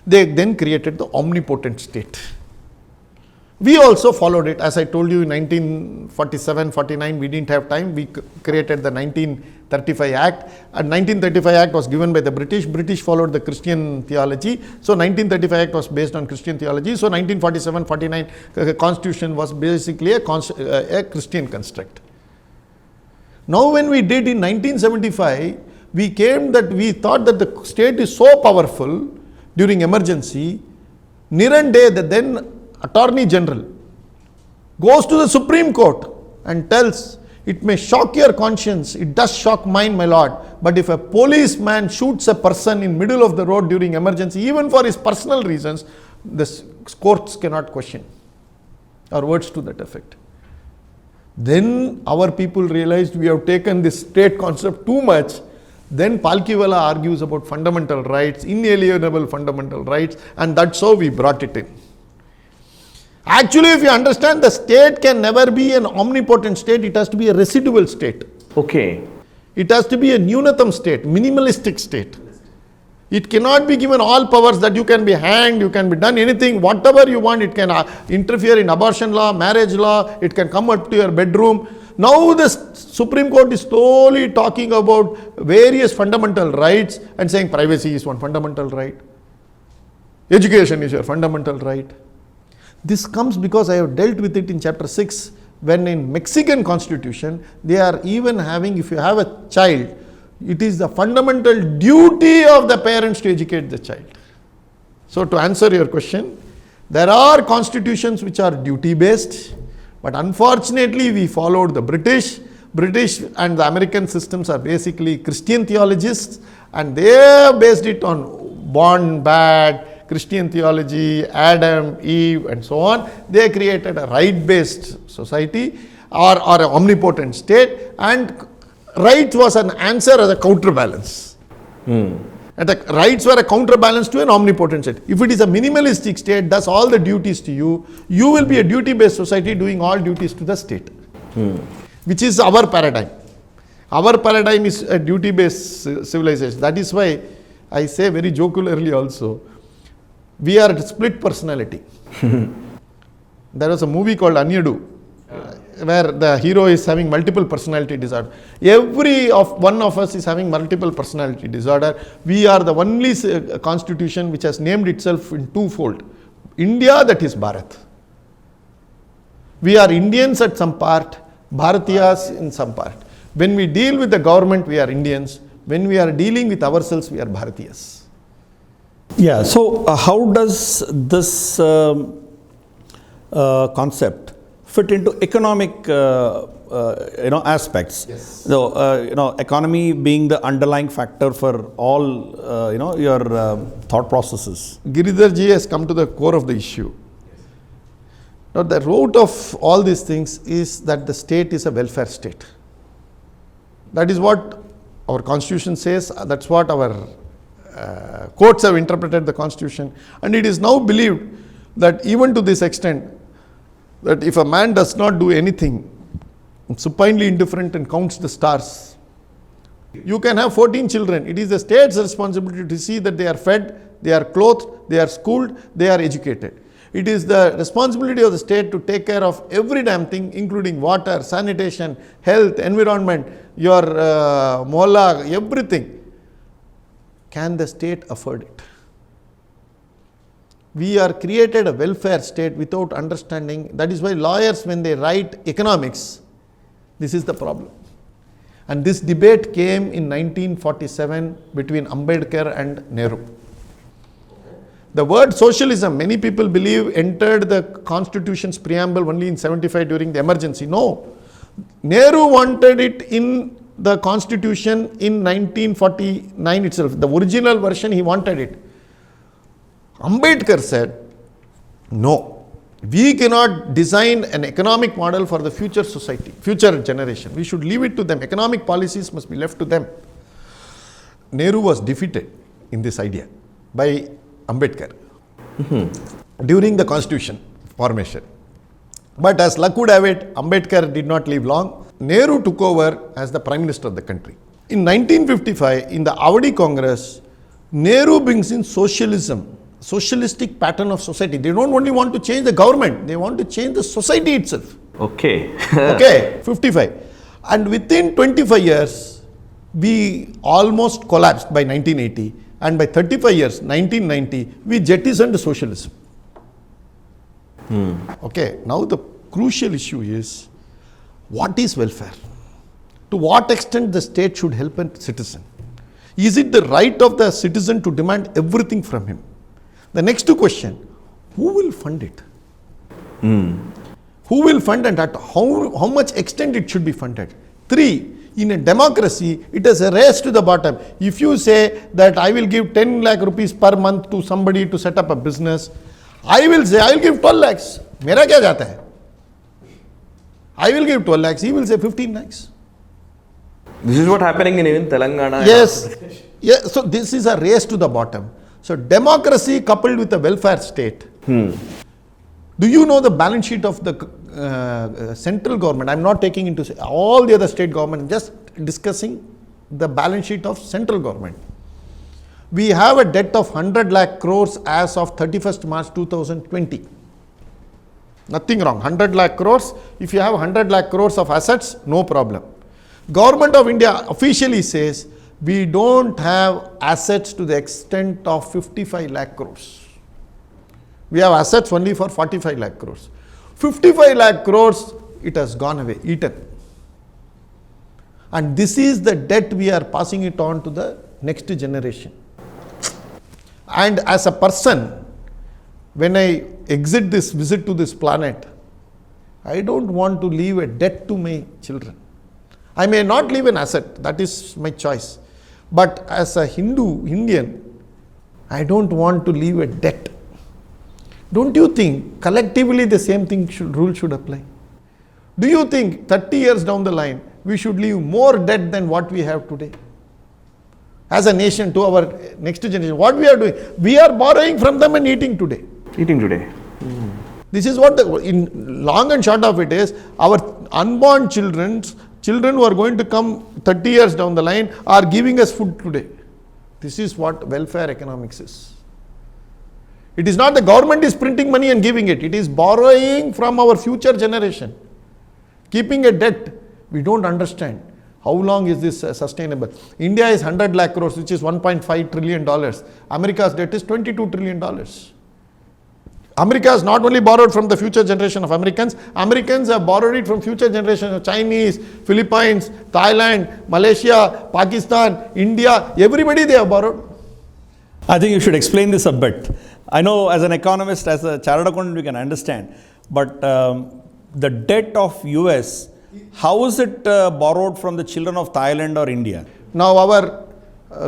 They then created the omnipotent state. We also followed it. As I told you, in 1947-49, we didn't have time. We created the 1935 Act. And 1935 Act was given by the British. British followed the Christian theology. So 1935 Act was based on Christian theology. So 1947-49 Constitution was basically a Christian construct. Now when we did in 1975, we thought that the state is so powerful during emergency. Niran Dey, the then Attorney General, goes to the Supreme Court and tells, it may shock your conscience, it does shock mine, my lord, but if a policeman shoots a person in middle of the road during emergency, even for his personal reasons, the courts cannot question, or words to that effect. Then our people realized we have taken this state concept too much. Then Palkhivala argues about fundamental rights, inalienable fundamental rights, and that's how we brought it in. Actually, if you understand, the state can never be an omnipotent state, it has to be a residual state. Okay. It has to be a Nunatam state, minimalistic state. It cannot be given all powers that you can be hanged, you can be done anything, whatever you want. It can interfere in abortion law, marriage law, it can come up to your bedroom. Now the Supreme Court is slowly talking about various fundamental rights and saying privacy is one fundamental right. Education is your fundamental right. This comes because I have dealt with it in chapter 6, when in Mexican constitution, they are even having, if you have a child, it is the fundamental duty of the parents to educate the child. So to answer your question, There are constitutions which are duty based, but unfortunately we followed the British. British and the American systems are basically Christian theologists, and they based it on born bad, Christian theology, Adam, Eve, and so on. They created a right-based society or an omnipotent state, and right was an answer as a counterbalance. And the rights were a counterbalance to an omnipotent state. If it is a minimalistic state, does all the duties to you, you will be a duty-based society doing all duties to the state, which is our paradigm. Our paradigm is a duty-based civilization. That is why I say very jocularly also, we are a split personality. There was a movie called Anyadu, where the hero is having multiple personality disorder. One of us is having multiple personality disorder. We are the only constitution which has named itself in twofold. India, that is Bharat. We are Indians at some part, Bharatiyas in some part. When we deal with the government, we are Indians. When we are dealing with ourselves, we are Bharatiyas. Yeah, so how does this concept fit into economic aspects? Yes. So economy being the underlying factor for all your thought processes. Giridharji has come to the core of the issue. Now, the root of all these things is that the state is a welfare state. That is what our constitution says. That's what our courts have interpreted the constitution, and it is now believed that even to this extent, that if a man does not do anything, supinely indifferent and counts the stars, you can have 14 children. It is the state's responsibility to see that they are fed, they are clothed, they are schooled, they are educated. It is the responsibility of the state to take care of every damn thing, including water, sanitation, health, environment, your mohalla, everything. Can the state afford it? We are created a welfare state without understanding. That is why lawyers, when they write economics, this is the problem. And this debate came in 1947 between Ambedkar and Nehru. The word socialism, many people believe, entered the constitution's preamble only in 75 during the emergency. No. Nehru wanted it in the constitution in 1949 itself. The original version, he wanted it. Ambedkar said, no, we cannot design an economic model for the future society, future generation. We should leave it to them. Economic policies must be left to them. Nehru was defeated in this idea by Ambedkar during the constitution formation. But as luck would have it, Ambedkar did not live long. Nehru took over as the Prime Minister of the country. In 1955, in the Avadi Congress, Nehru brings in socialism, socialistic pattern of society. They don't only want to change the government, they want to change the society itself. Okay. Okay, 55. And within 25 years, we almost collapsed by 1980. And by 35 years, 1990, we jettisoned socialism. Okay, now the crucial issue is, what is welfare? To what extent the state should help a citizen? Is it the right of the citizen to demand everything from him? The next question, who will fund it? Who will fund and at how much extent it should be funded? 3, in a democracy, it is a race to the bottom. If you say that I will give 10 lakh rupees per month to somebody to set up a business, I will say I will give 12 lakhs. Mera kya jata hai? I will give 12 lakhs, he will say 15 lakhs. This is what happening in even Telangana. Yes. Yeah, so this is a race to the bottom. So democracy coupled with a welfare state. Do you know the balance sheet of the central government? I am not taking into all the other state government, just discussing the balance sheet of central government. We have a debt of 100 lakh crores as of 31st March 2020. Nothing wrong, 100 lakh crores. If you have 100 lakh crores of assets, no problem. Government of India officially says we don't have assets to the extent of 55 lakh crores. We have assets only for 45 lakh crores. 55 lakh crores, it has gone away, eaten. And this is the debt we are passing it on to the next generation. And as a person, when I exit this visit to this planet, I don't want to leave a debt to my children. I may not leave an asset, that is my choice. But as a Indian, I don't want to leave a debt. Don't you think collectively the same rule should apply? Do you think 30 years down the line, we should leave more debt than what we have today? As a nation to our next generation, what we are doing? We are borrowing from them and eating today. Eating today. This is what in long and short of it is, our unborn children who are going to come 30 years down the line are giving us food today. This is what welfare economics is. It is not the government is printing money and giving it. It is borrowing from our future generation. Keeping a debt, we don't understand. How long is this sustainable? India is 100 lakh crores, which is $1.5 trillion. America's debt is $22 trillion. America has not only borrowed from the future generation of Americans have borrowed it from future generation of Chinese, Philippines, Thailand, Malaysia, Pakistan, India, everybody they have borrowed. I think you should explain this a bit. I know as an economist, as a chartered accountant, we can understand, but the debt of US, how is it borrowed from the children of Thailand or India? Now our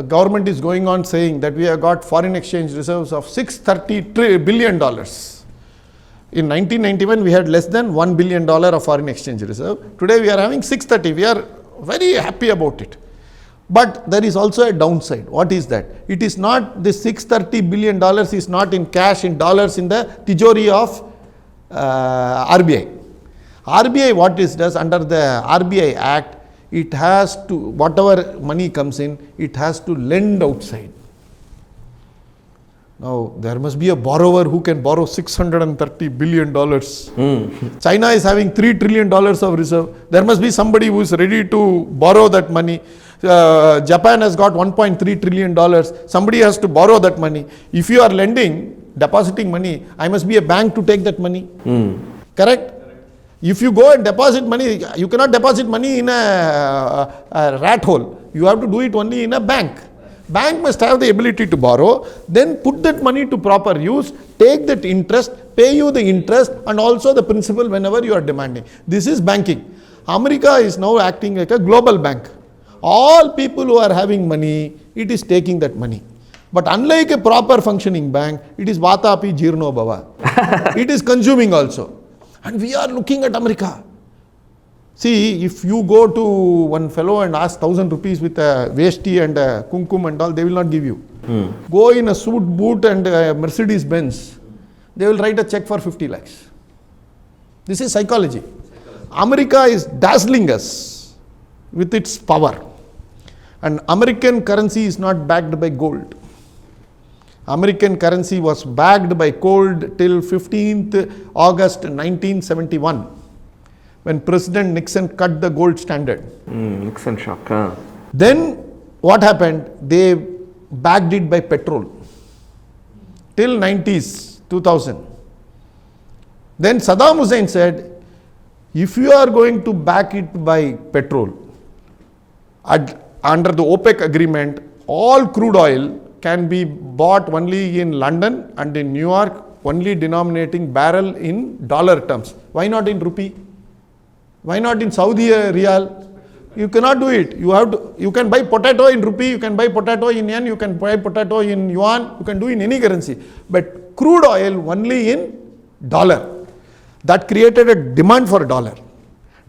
government is going on saying that we have got foreign exchange reserves of $630 billion. In 1991, we had less than $1 billion of foreign exchange reserve. Today we are having 630. We are very happy about it. But there is also a downside. What is that? It is not, the $630 billion is not in cash, in dollars, in the tijori of RBI. RBI what it does under the RBI Act, it has to, whatever money comes in, it has to lend outside. Now, there must be a borrower who can borrow $630 billion. China is having $3 trillion of reserve. There must be somebody who is ready to borrow that money. Japan has got $1.3 trillion. Somebody has to borrow that money. If you are lending, depositing money, I must be a bank to take that money. Correct? If you go and deposit money, you cannot deposit money in a rat hole. You have to do it only in a bank. Bank must have the ability to borrow, then put that money to proper use, take that interest, pay you the interest and also the principal whenever you are demanding. This is banking. America is now acting like a global bank. All people who are having money, it is taking that money. But unlike a proper functioning bank, it is Vatapi Jirno Bhava. It is consuming also. And we are looking at America. See, if you go to one fellow and ask 1,000 rupees with a vesti and a kumkum and all, they will not give you. Go in a suit, boot and a Mercedes Benz, they will write a check for 50 lakhs. This is psychology. America is dazzling us with its power. And American currency is not backed by gold. American currency was backed by gold till 15th August 1971, when President Nixon cut the gold standard. Nixon shock. Then what happened? They backed it by petrol till 90s, 2000. Then Saddam Hussein said, if you are going to back it by petrol, under the OPEC agreement, all crude oil can be bought only in London and in New York, only denominating barrel in dollar terms. Why not in rupee? Why not in Saudi Riyal? You cannot do it. You can buy potato in rupee, you can buy potato in yen, you can buy potato in yuan, you can do in any currency. But crude oil only in dollar. That created a demand for dollar.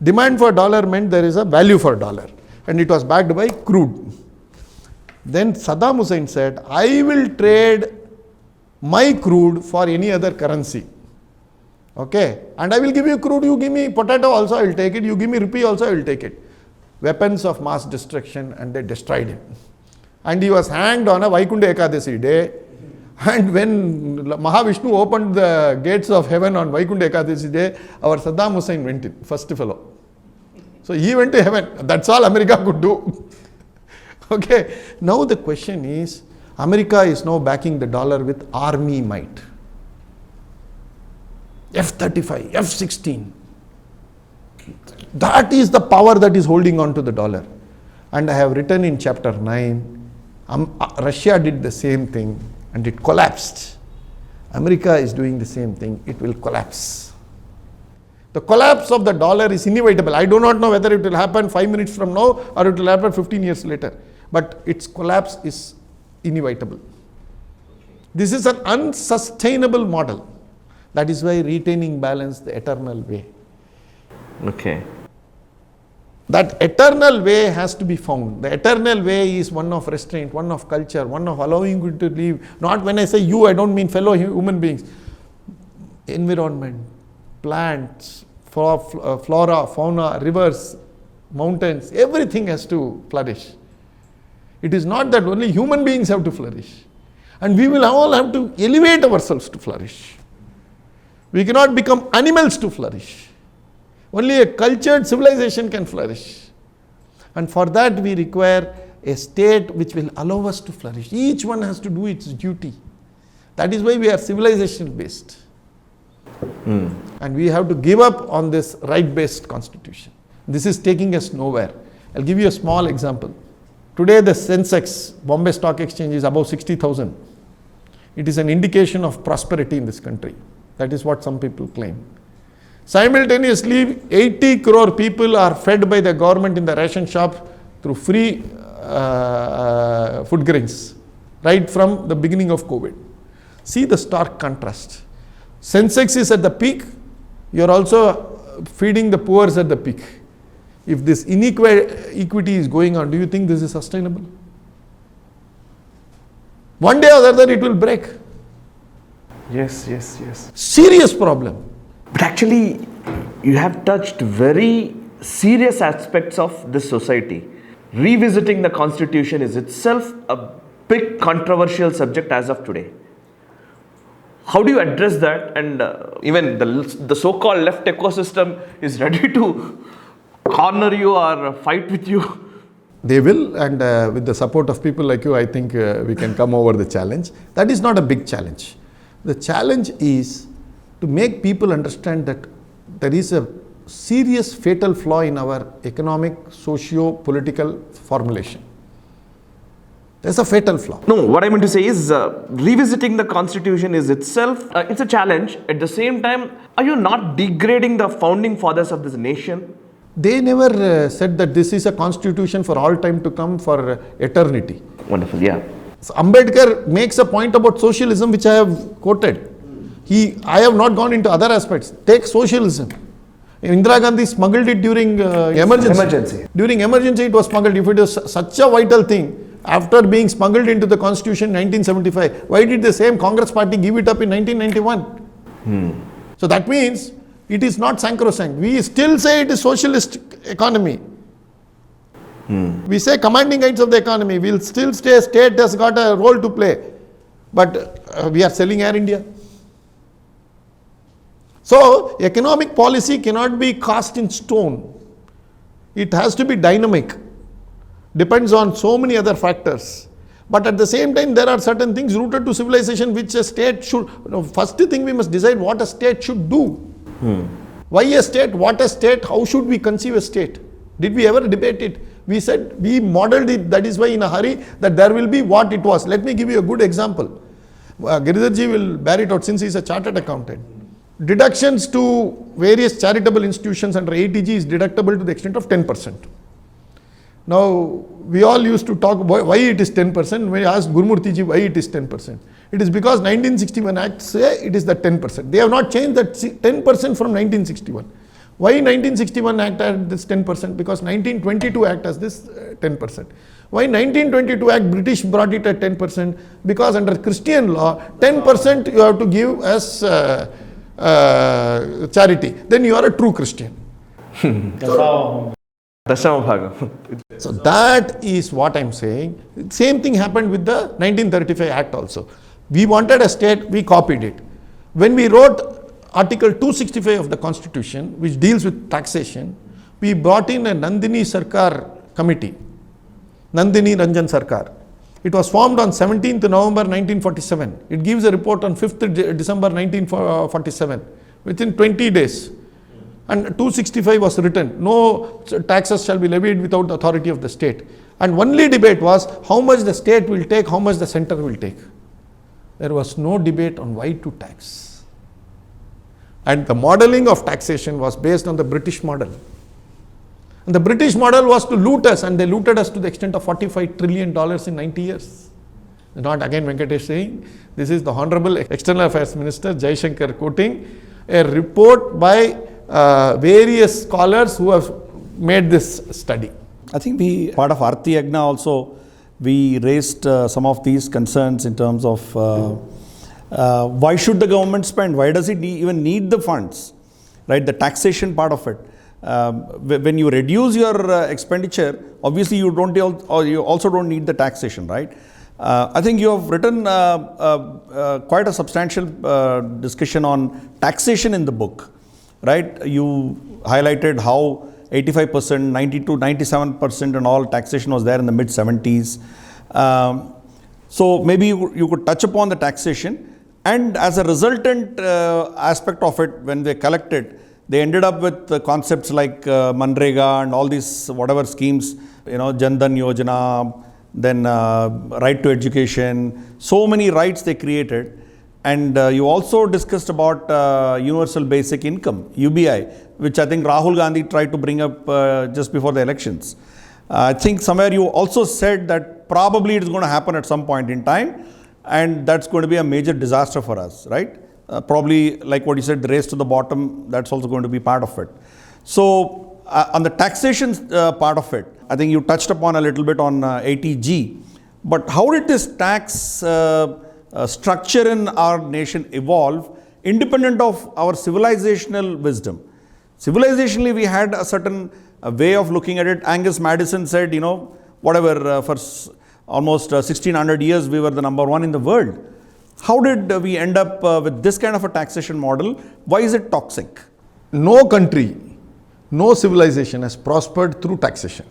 Demand for dollar meant there is a value for dollar. And it was backed by crude. Then Saddam Hussein said, I will trade my crude for any other currency. Okay, and I will give you crude, you give me potato also, I will take it, you give me rupee also, I will take it. Weapons of mass destruction, and they destroyed him. And he was hanged on a Vaikunta Ekadasi day. And when Mahavishnu opened the gates of heaven on Vaikunta Ekadasi day, our Saddam Hussein went in, first fellow. So he went to heaven. That's all America could do. Okay, now the question is, America is now backing the dollar with army might. F-35, F-16. That is the power that is holding on to the dollar. And I have written in chapter 9, Russia did the same thing and it collapsed. America is doing the same thing. It will collapse. The collapse of the dollar is inevitable. I do not know whether it will happen 5 minutes from now or it will happen 15 years later. But its collapse is inevitable. This is an unsustainable model. That is why retaining balance, the eternal way. Okay. That eternal way has to be found. The eternal way is one of restraint, one of culture, one of allowing you to live. Not when I say you, I don't mean fellow human beings. Environment, plants, flora, fauna, rivers, mountains, everything has to flourish. It is not that only human beings have to flourish. And we will all have to elevate ourselves to flourish. We cannot become animals to flourish. Only a cultured civilization can flourish. And for that we require a state which will allow us to flourish. Each one has to do its duty. That is why we are civilization based. And we have to give up on this right based constitution. This is taking us nowhere. I'll give you a small example. Today the Sensex, Bombay Stock Exchange, is above 60,000. It is an indication of prosperity in this country. That is what some people claim. Simultaneously, 80 crore people are fed by the government in the ration shop through free food grains, right from the beginning of COVID. See the stark contrast. Sensex is at the peak, you are also feeding the poor at the peak. If this inequity is going on, do you think this is sustainable? One day or the other it will break. Yes. Serious problem. But actually, you have touched very serious aspects of this society. Revisiting the constitution is itself a big controversial subject as of today. How do you address that? And even the so-called left ecosystem is ready to corner you or fight with you. They will, and with the support of people like you, I think we can come over the challenge. That is not a big challenge. The challenge is to make people understand that there is a serious fatal flaw in our economic, socio-political formulation. There's a fatal flaw. No, what I meant to say is revisiting the constitution is itself, it's a challenge. At the same time, are you not degrading the founding fathers of this nation? They never said that this is a constitution for all time to come, for eternity. Wonderful, yeah. So Ambedkar makes a point about socialism which I have quoted. I have not gone into other aspects. Take socialism. Indira Gandhi smuggled it during emergency. During emergency it was smuggled. If it was such a vital thing, after being smuggled into the constitution in 1975, why did the same Congress party give it up in 1991? So that means it is not sacrosanct. We still say it is socialist economy. We say commanding heights of the economy. We will still say state has got a role to play. But we are selling Air India. So economic policy cannot be cast in stone. It has to be dynamic. Depends on so many other factors. But at the same time, there are certain things rooted to civilization which a state should, first thing we must decide what a state should do. Why a state? What a state? How should we conceive a state? Did we ever debate it? We said, we modeled it, that is why in a hurry, that there will be what it was. Let me give you a good example. Giridharji will bear it out since he is a chartered accountant. Deductions to various charitable institutions under ATG is deductible to the extent of 10%. Now, we all used to talk about why it is 10%. When I asked Gurumurthy ji why it is 10%, it is because 1961 Act say it is the 10%. They have not changed that 10% from 1961. Why 1961 Act had this 10%? Because 1922 Act has this 10%. Why 1922 Act British brought it at 10%? Because under Christian law, 10% you have to give as charity. Then you are a true Christian. So that is what I am saying. Same thing happened with the 1935 Act also. We wanted a state, we copied it. When we wrote Article 265 of the Constitution, which deals with taxation, we brought in a Nandini Sarkar committee, Nandini Ranjan Sarkar. It was formed on 17th November 1947. It gives a report on 5th December 1947, within 20 days. And 265 was written, no taxes shall be levied without the authority of the state. And only debate was how much the state will take, how much the center will take. there was no debate on why to tax. And the modeling of taxation was based on the British model. And the British model was to loot us, and they looted us to the extent of $45 trillion in 90 years. Not again Venkatesh saying, this is the Honorable External Affairs Minister Jaishankar quoting a report by various scholars who have made this study. I think part of Aarti Yagna also, we raised some of these concerns in terms of why should the government spend? Why does it even need the funds? Right, the taxation part of it. When you reduce your expenditure, obviously you also don't need the taxation, right? I think you have written quite a substantial discussion on taxation in the book, right? You highlighted how 85%, 92, 97% and all taxation was there in the mid 70s. So maybe you could touch upon the taxation, and as a resultant aspect of it, when they collected, they ended up with concepts like Manrega and all these whatever schemes, Jan Dhan Yojana, then right to education, so many rights they created. And you also discussed about universal basic income, UBI, which I think Rahul Gandhi tried to bring up just before the elections. I think somewhere you also said that probably it's going to happen at some point in time, and that's going to be a major disaster for us, right? Probably like what you said, the race to the bottom, that's also going to be part of it. So on the taxation part of it, I think you touched upon a little bit on 80G, but how did this tax structure in our nation evolve independent of our civilizational wisdom? Civilizationally, we had a certain way of looking at it. Angus Madison said, for almost 1600 years, we were the number one in the world. How did we end up with this kind of a taxation model? Why is it toxic? No country, no civilization has prospered through taxation.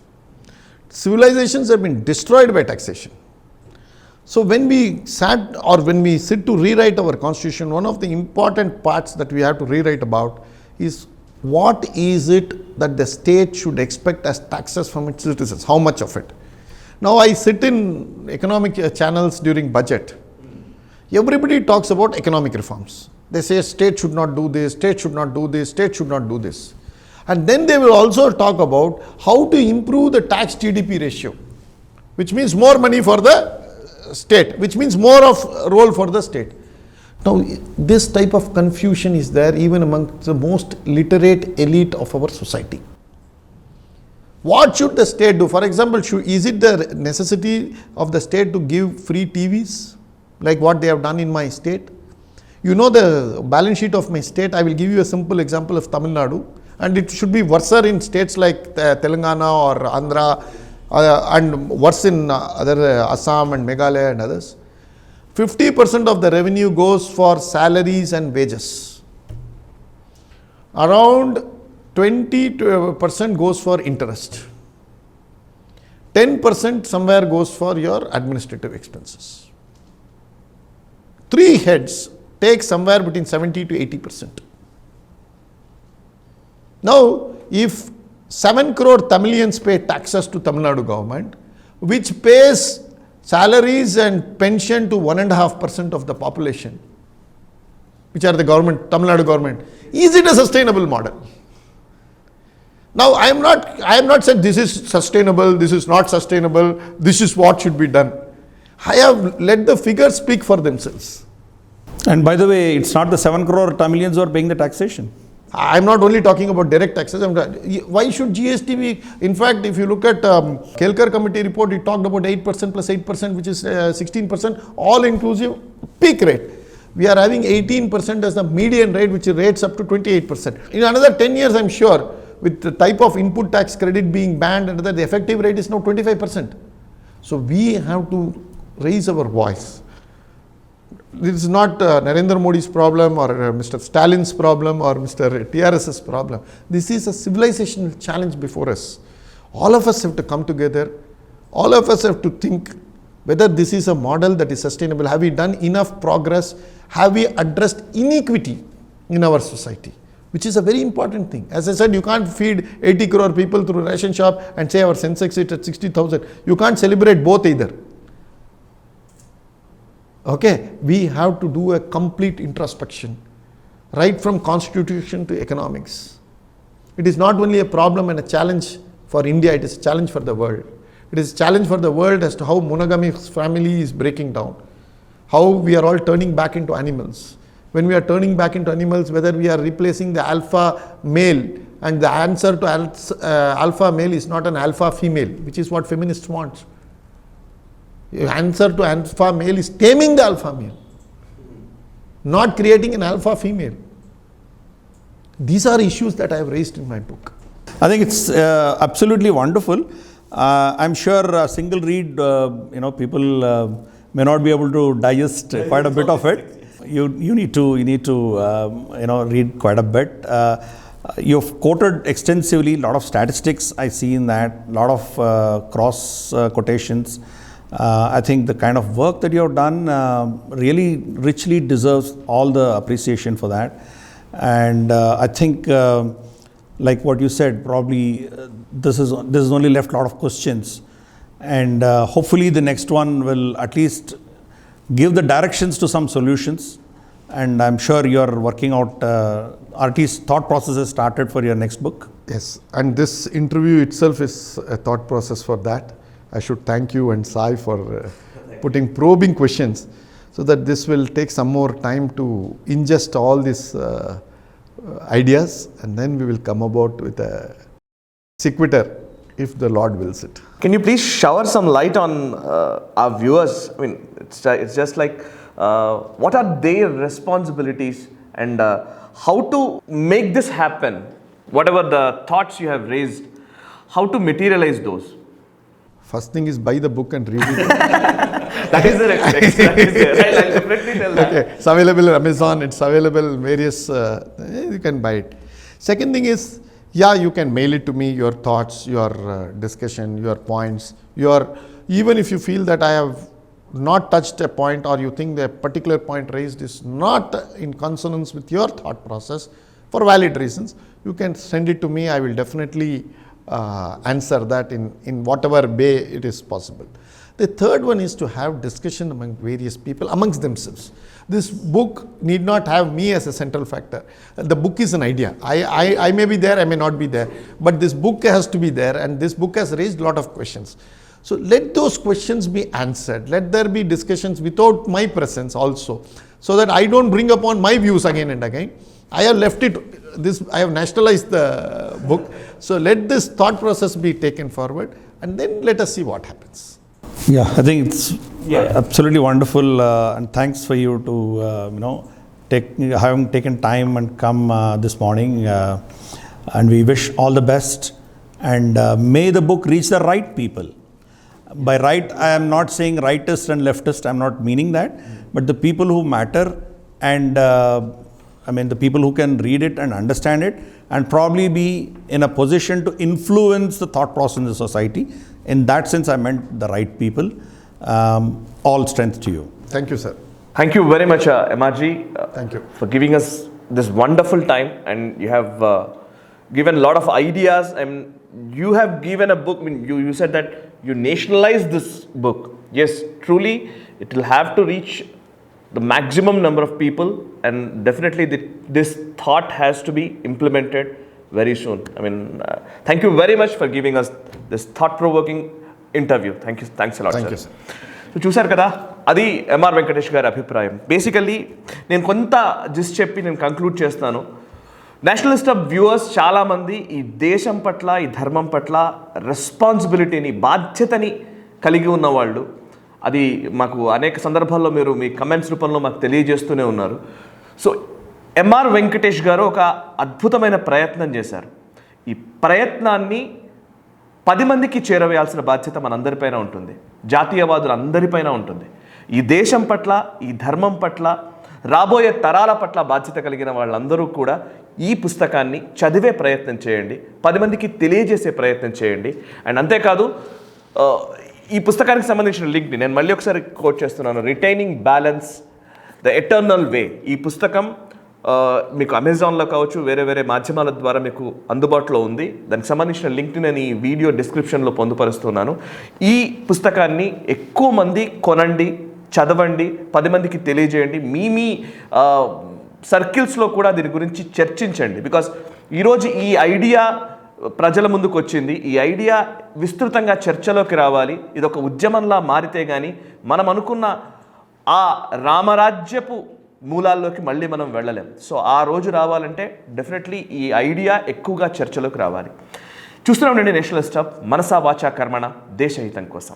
Civilizations have been destroyed by taxation. So when we sit to rewrite our constitution, one of the important parts that we have to rewrite about is what is it that the state should expect as taxes from its citizens, how much of it. Now I sit in economic channels during budget. Everybody talks about economic reforms. They say state should not do this, state should not do this, state should not do this. And then they will also talk about how to improve the tax GDP ratio, which means more money for the state, which means more of role for the state. Now, this type of confusion is there even among the most literate elite of our society. What should the state do? For example, is it the necessity of the state to give free TVs, like what they have done in my state? You know the balance sheet of my state. I will give you a simple example of Tamil Nadu, and it should be worse in states like Telangana or Andhra, and worse in other Assam and Meghalaya and others. 50% of the revenue goes for salaries and wages. Around 20% goes for interest. 10% somewhere goes for your administrative expenses. 3 heads take somewhere between 70 to 80%. Now, if 7 crore Tamilians pay taxes to Tamil Nadu government, which pays salaries and pension to 1.5% of the population, which are the government, Tamil Nadu government, is it a sustainable model? Now, I am not saying this is sustainable, this is not sustainable, this is what should be done. I have let the figures speak for themselves. And by the way, it's not the 7 crore Tamilians who are paying the taxation. I am not only talking about direct taxes. Why should GST be? In fact, if you look at Kelkar committee report, it talked about 8% plus 8%, which is 16%, all inclusive peak rate. We are having 18% as the median rate, which rates up to 28%. In another 10 years, I am sure, with the type of input tax credit being banned, and the effective rate is now 25%. So we have to raise our voice. This is not Narendra Modi's problem or Mr. Stalin's problem or Mr. TRS's problem. This is a civilizational challenge before us. All of us have to come together. All of us have to think whether this is a model that is sustainable. Have we done enough progress? Have we addressed inequity in our society? Which is a very important thing. As I said, you can't feed 80 crore people through a ration shop and say our Sensex is at 60,000. You can't celebrate both either. Okay, we have to do a complete introspection, right from constitution to economics. It is not only a problem and a challenge for India, it is a challenge for the world. It is a challenge for the world as to how monogamous family is breaking down, how we are all turning back into animals. When we are turning back into animals, whether we are replacing the alpha male, and the answer to alpha male is not an alpha female, which is what feminists want. The answer to alpha male is taming the alpha male, not creating an alpha female. These are issues that I have raised in my book. I think it's absolutely wonderful. I'm sure a single read, people may not be able to digest quite a bit of it. You need to read quite a bit. You've quoted extensively, a lot of statistics I see in that, a lot of cross quotations. I think the kind of work that you have done really richly deserves all the appreciation for that. And I think, like what you said, probably this has only left a lot of questions. And hopefully the next one will at least give the directions to some solutions. And I'm sure you're working out, at least thought processes started for your next book. Yes, and this interview itself is a thought process for that. I should thank you and Sai for putting probing questions, so that this will take some more time to ingest all these ideas, and then we will come about with a sequitur if the Lord wills it. Can you please shower some light on our viewers? I mean, it's just like, what are their responsibilities, and how to make this happen? Whatever the thoughts you have raised, how to materialize those? First thing is buy the book and read it. That is the next step. Right? I'll definitely tell that. Okay, it's available on Amazon, it's available various, you can buy it. Second thing is, yeah, you can mail it to me, your thoughts, your discussion, your points, even if you feel that I have not touched a point, or you think the particular point raised is not in consonance with your thought process for valid reasons, you can send it to me. I will definitely answer that in whatever way it is possible. The third one is to have discussion among various people amongst themselves. This book need not have me as a central factor. The book is an idea. I may be there, I may not be there, but this book has to be there, and this book has raised a lot of questions. So let those questions be answered. Let there be discussions without my presence also, so that I don't bring upon my views again and again. I have left it, I have nationalized the book. So let this thought process be taken forward, and then let us see what happens. Yeah, I think it's absolutely wonderful, and thanks for you to having taken time and come this morning, and we wish all the best, and may the book reach the right people. By right, I am not saying rightist and leftist, I am not meaning that, but the people who matter, and the people who can read it and understand it, and probably be in a position to influence the thought process in the society. In that sense, I meant the right people. All strength to you. Thank you, sir. Thank you very much, MRG. Thank you. For giving us this wonderful time, and you have given a lot of ideas, and you have given a book. I mean, you said that you nationalized this book. Yes, truly, it will have to reach the maximum number of people, and definitely this thought has to be implemented very soon. I mean, thank you very much for giving us this thought-provoking interview. Thanks a lot, Thank sir. you, sir. So చూశారు కదా, అది MR Venkatesh గారి అభిప్రాయం. Basically నేను కొంత gist చెప్పి నేను conclude చేస్తాను. నేషనలిస్ట్ ఆఫ్ వ్యూవర్స్ చాలామంది ఈ దేశం పట్ల, ఈ ధర్మం పట్ల రెస్పాన్సిబిలిటీని, బాధ్యతని కలిగి ఉన్నవాళ్ళు. అది మాకు అనేక సందర్భాల్లో మీరు మీ కమెంట్స్ రూపంలో మాకు తెలియజేస్తూనే ఉన్నారు. సో ఎంఆర్ వెంకటేష్ గారు ఒక అద్భుతమైన ప్రయత్నం చేశారు. ఈ ప్రయత్నాన్ని 10 మందికి చేరవేయాల్సిన బాధ్యత మనందరిపైన ఉంటుంది, జాతీయవాదులందరిపైన ఉంటుంది. ఈ దేశం పట్ల, ఈ ధర్మం పట్ల, రాబోయే తరాల పట్ల బాధ్యత కలిగిన వాళ్ళందరూ కూడా ఈ పుస్తకాన్ని చదివే ప్రయత్నం చేయండి, 10 మందికి తెలియజేసే ప్రయత్నం చేయండి. అండ్ అంతేకాదు, ఈ పుస్తకానికి సంబంధించిన లింక్ని నేను మళ్ళీ ఒకసారి కోట్ చేస్తున్నాను. రిటైనింగ్ బ్యాలెన్స్, ద ఎటర్నల్ వే. ఈ పుస్తకం మీకు అమెజాన్లో కావచ్చు, వేరే వేరే మాధ్యమాల ద్వారా మీకు అందుబాటులో ఉంది. దానికి సంబంధించిన లింక్ని నేను ఈ వీడియో డిస్క్రిప్షన్లో పొందుపరుస్తున్నాను. ఈ పుస్తకాన్ని ఎక్కువ మంది కొనండి, చదవండి, 10 మందికి తెలియజేయండి, మీ సర్కిల్స్లో కూడా దీని గురించి చర్చించండి. బికాస్ ఈరోజు ఈ ఐడియా ప్రజల ముందుకు వచ్చింది, ఈ ఐడియా విస్తృతంగా చర్చలోకి రావాలి. ఇది ఒక ఉద్యమంలా మారితే కానీ మనం అనుకున్న ఆ రామరాజ్యపు మూలాల్లోకి మళ్ళీ మనం వెళ్ళలేం. సో ఆ రోజు రావాలంటే డెఫినెట్లీ ఈ ఐడియా ఎక్కువగా చర్చలోకి రావాలి. చూస్తూనే ఉండండి నేషనలిస్ట్ హబ్, మనసా వాచా కర్మణ, దేశహితం కోసం.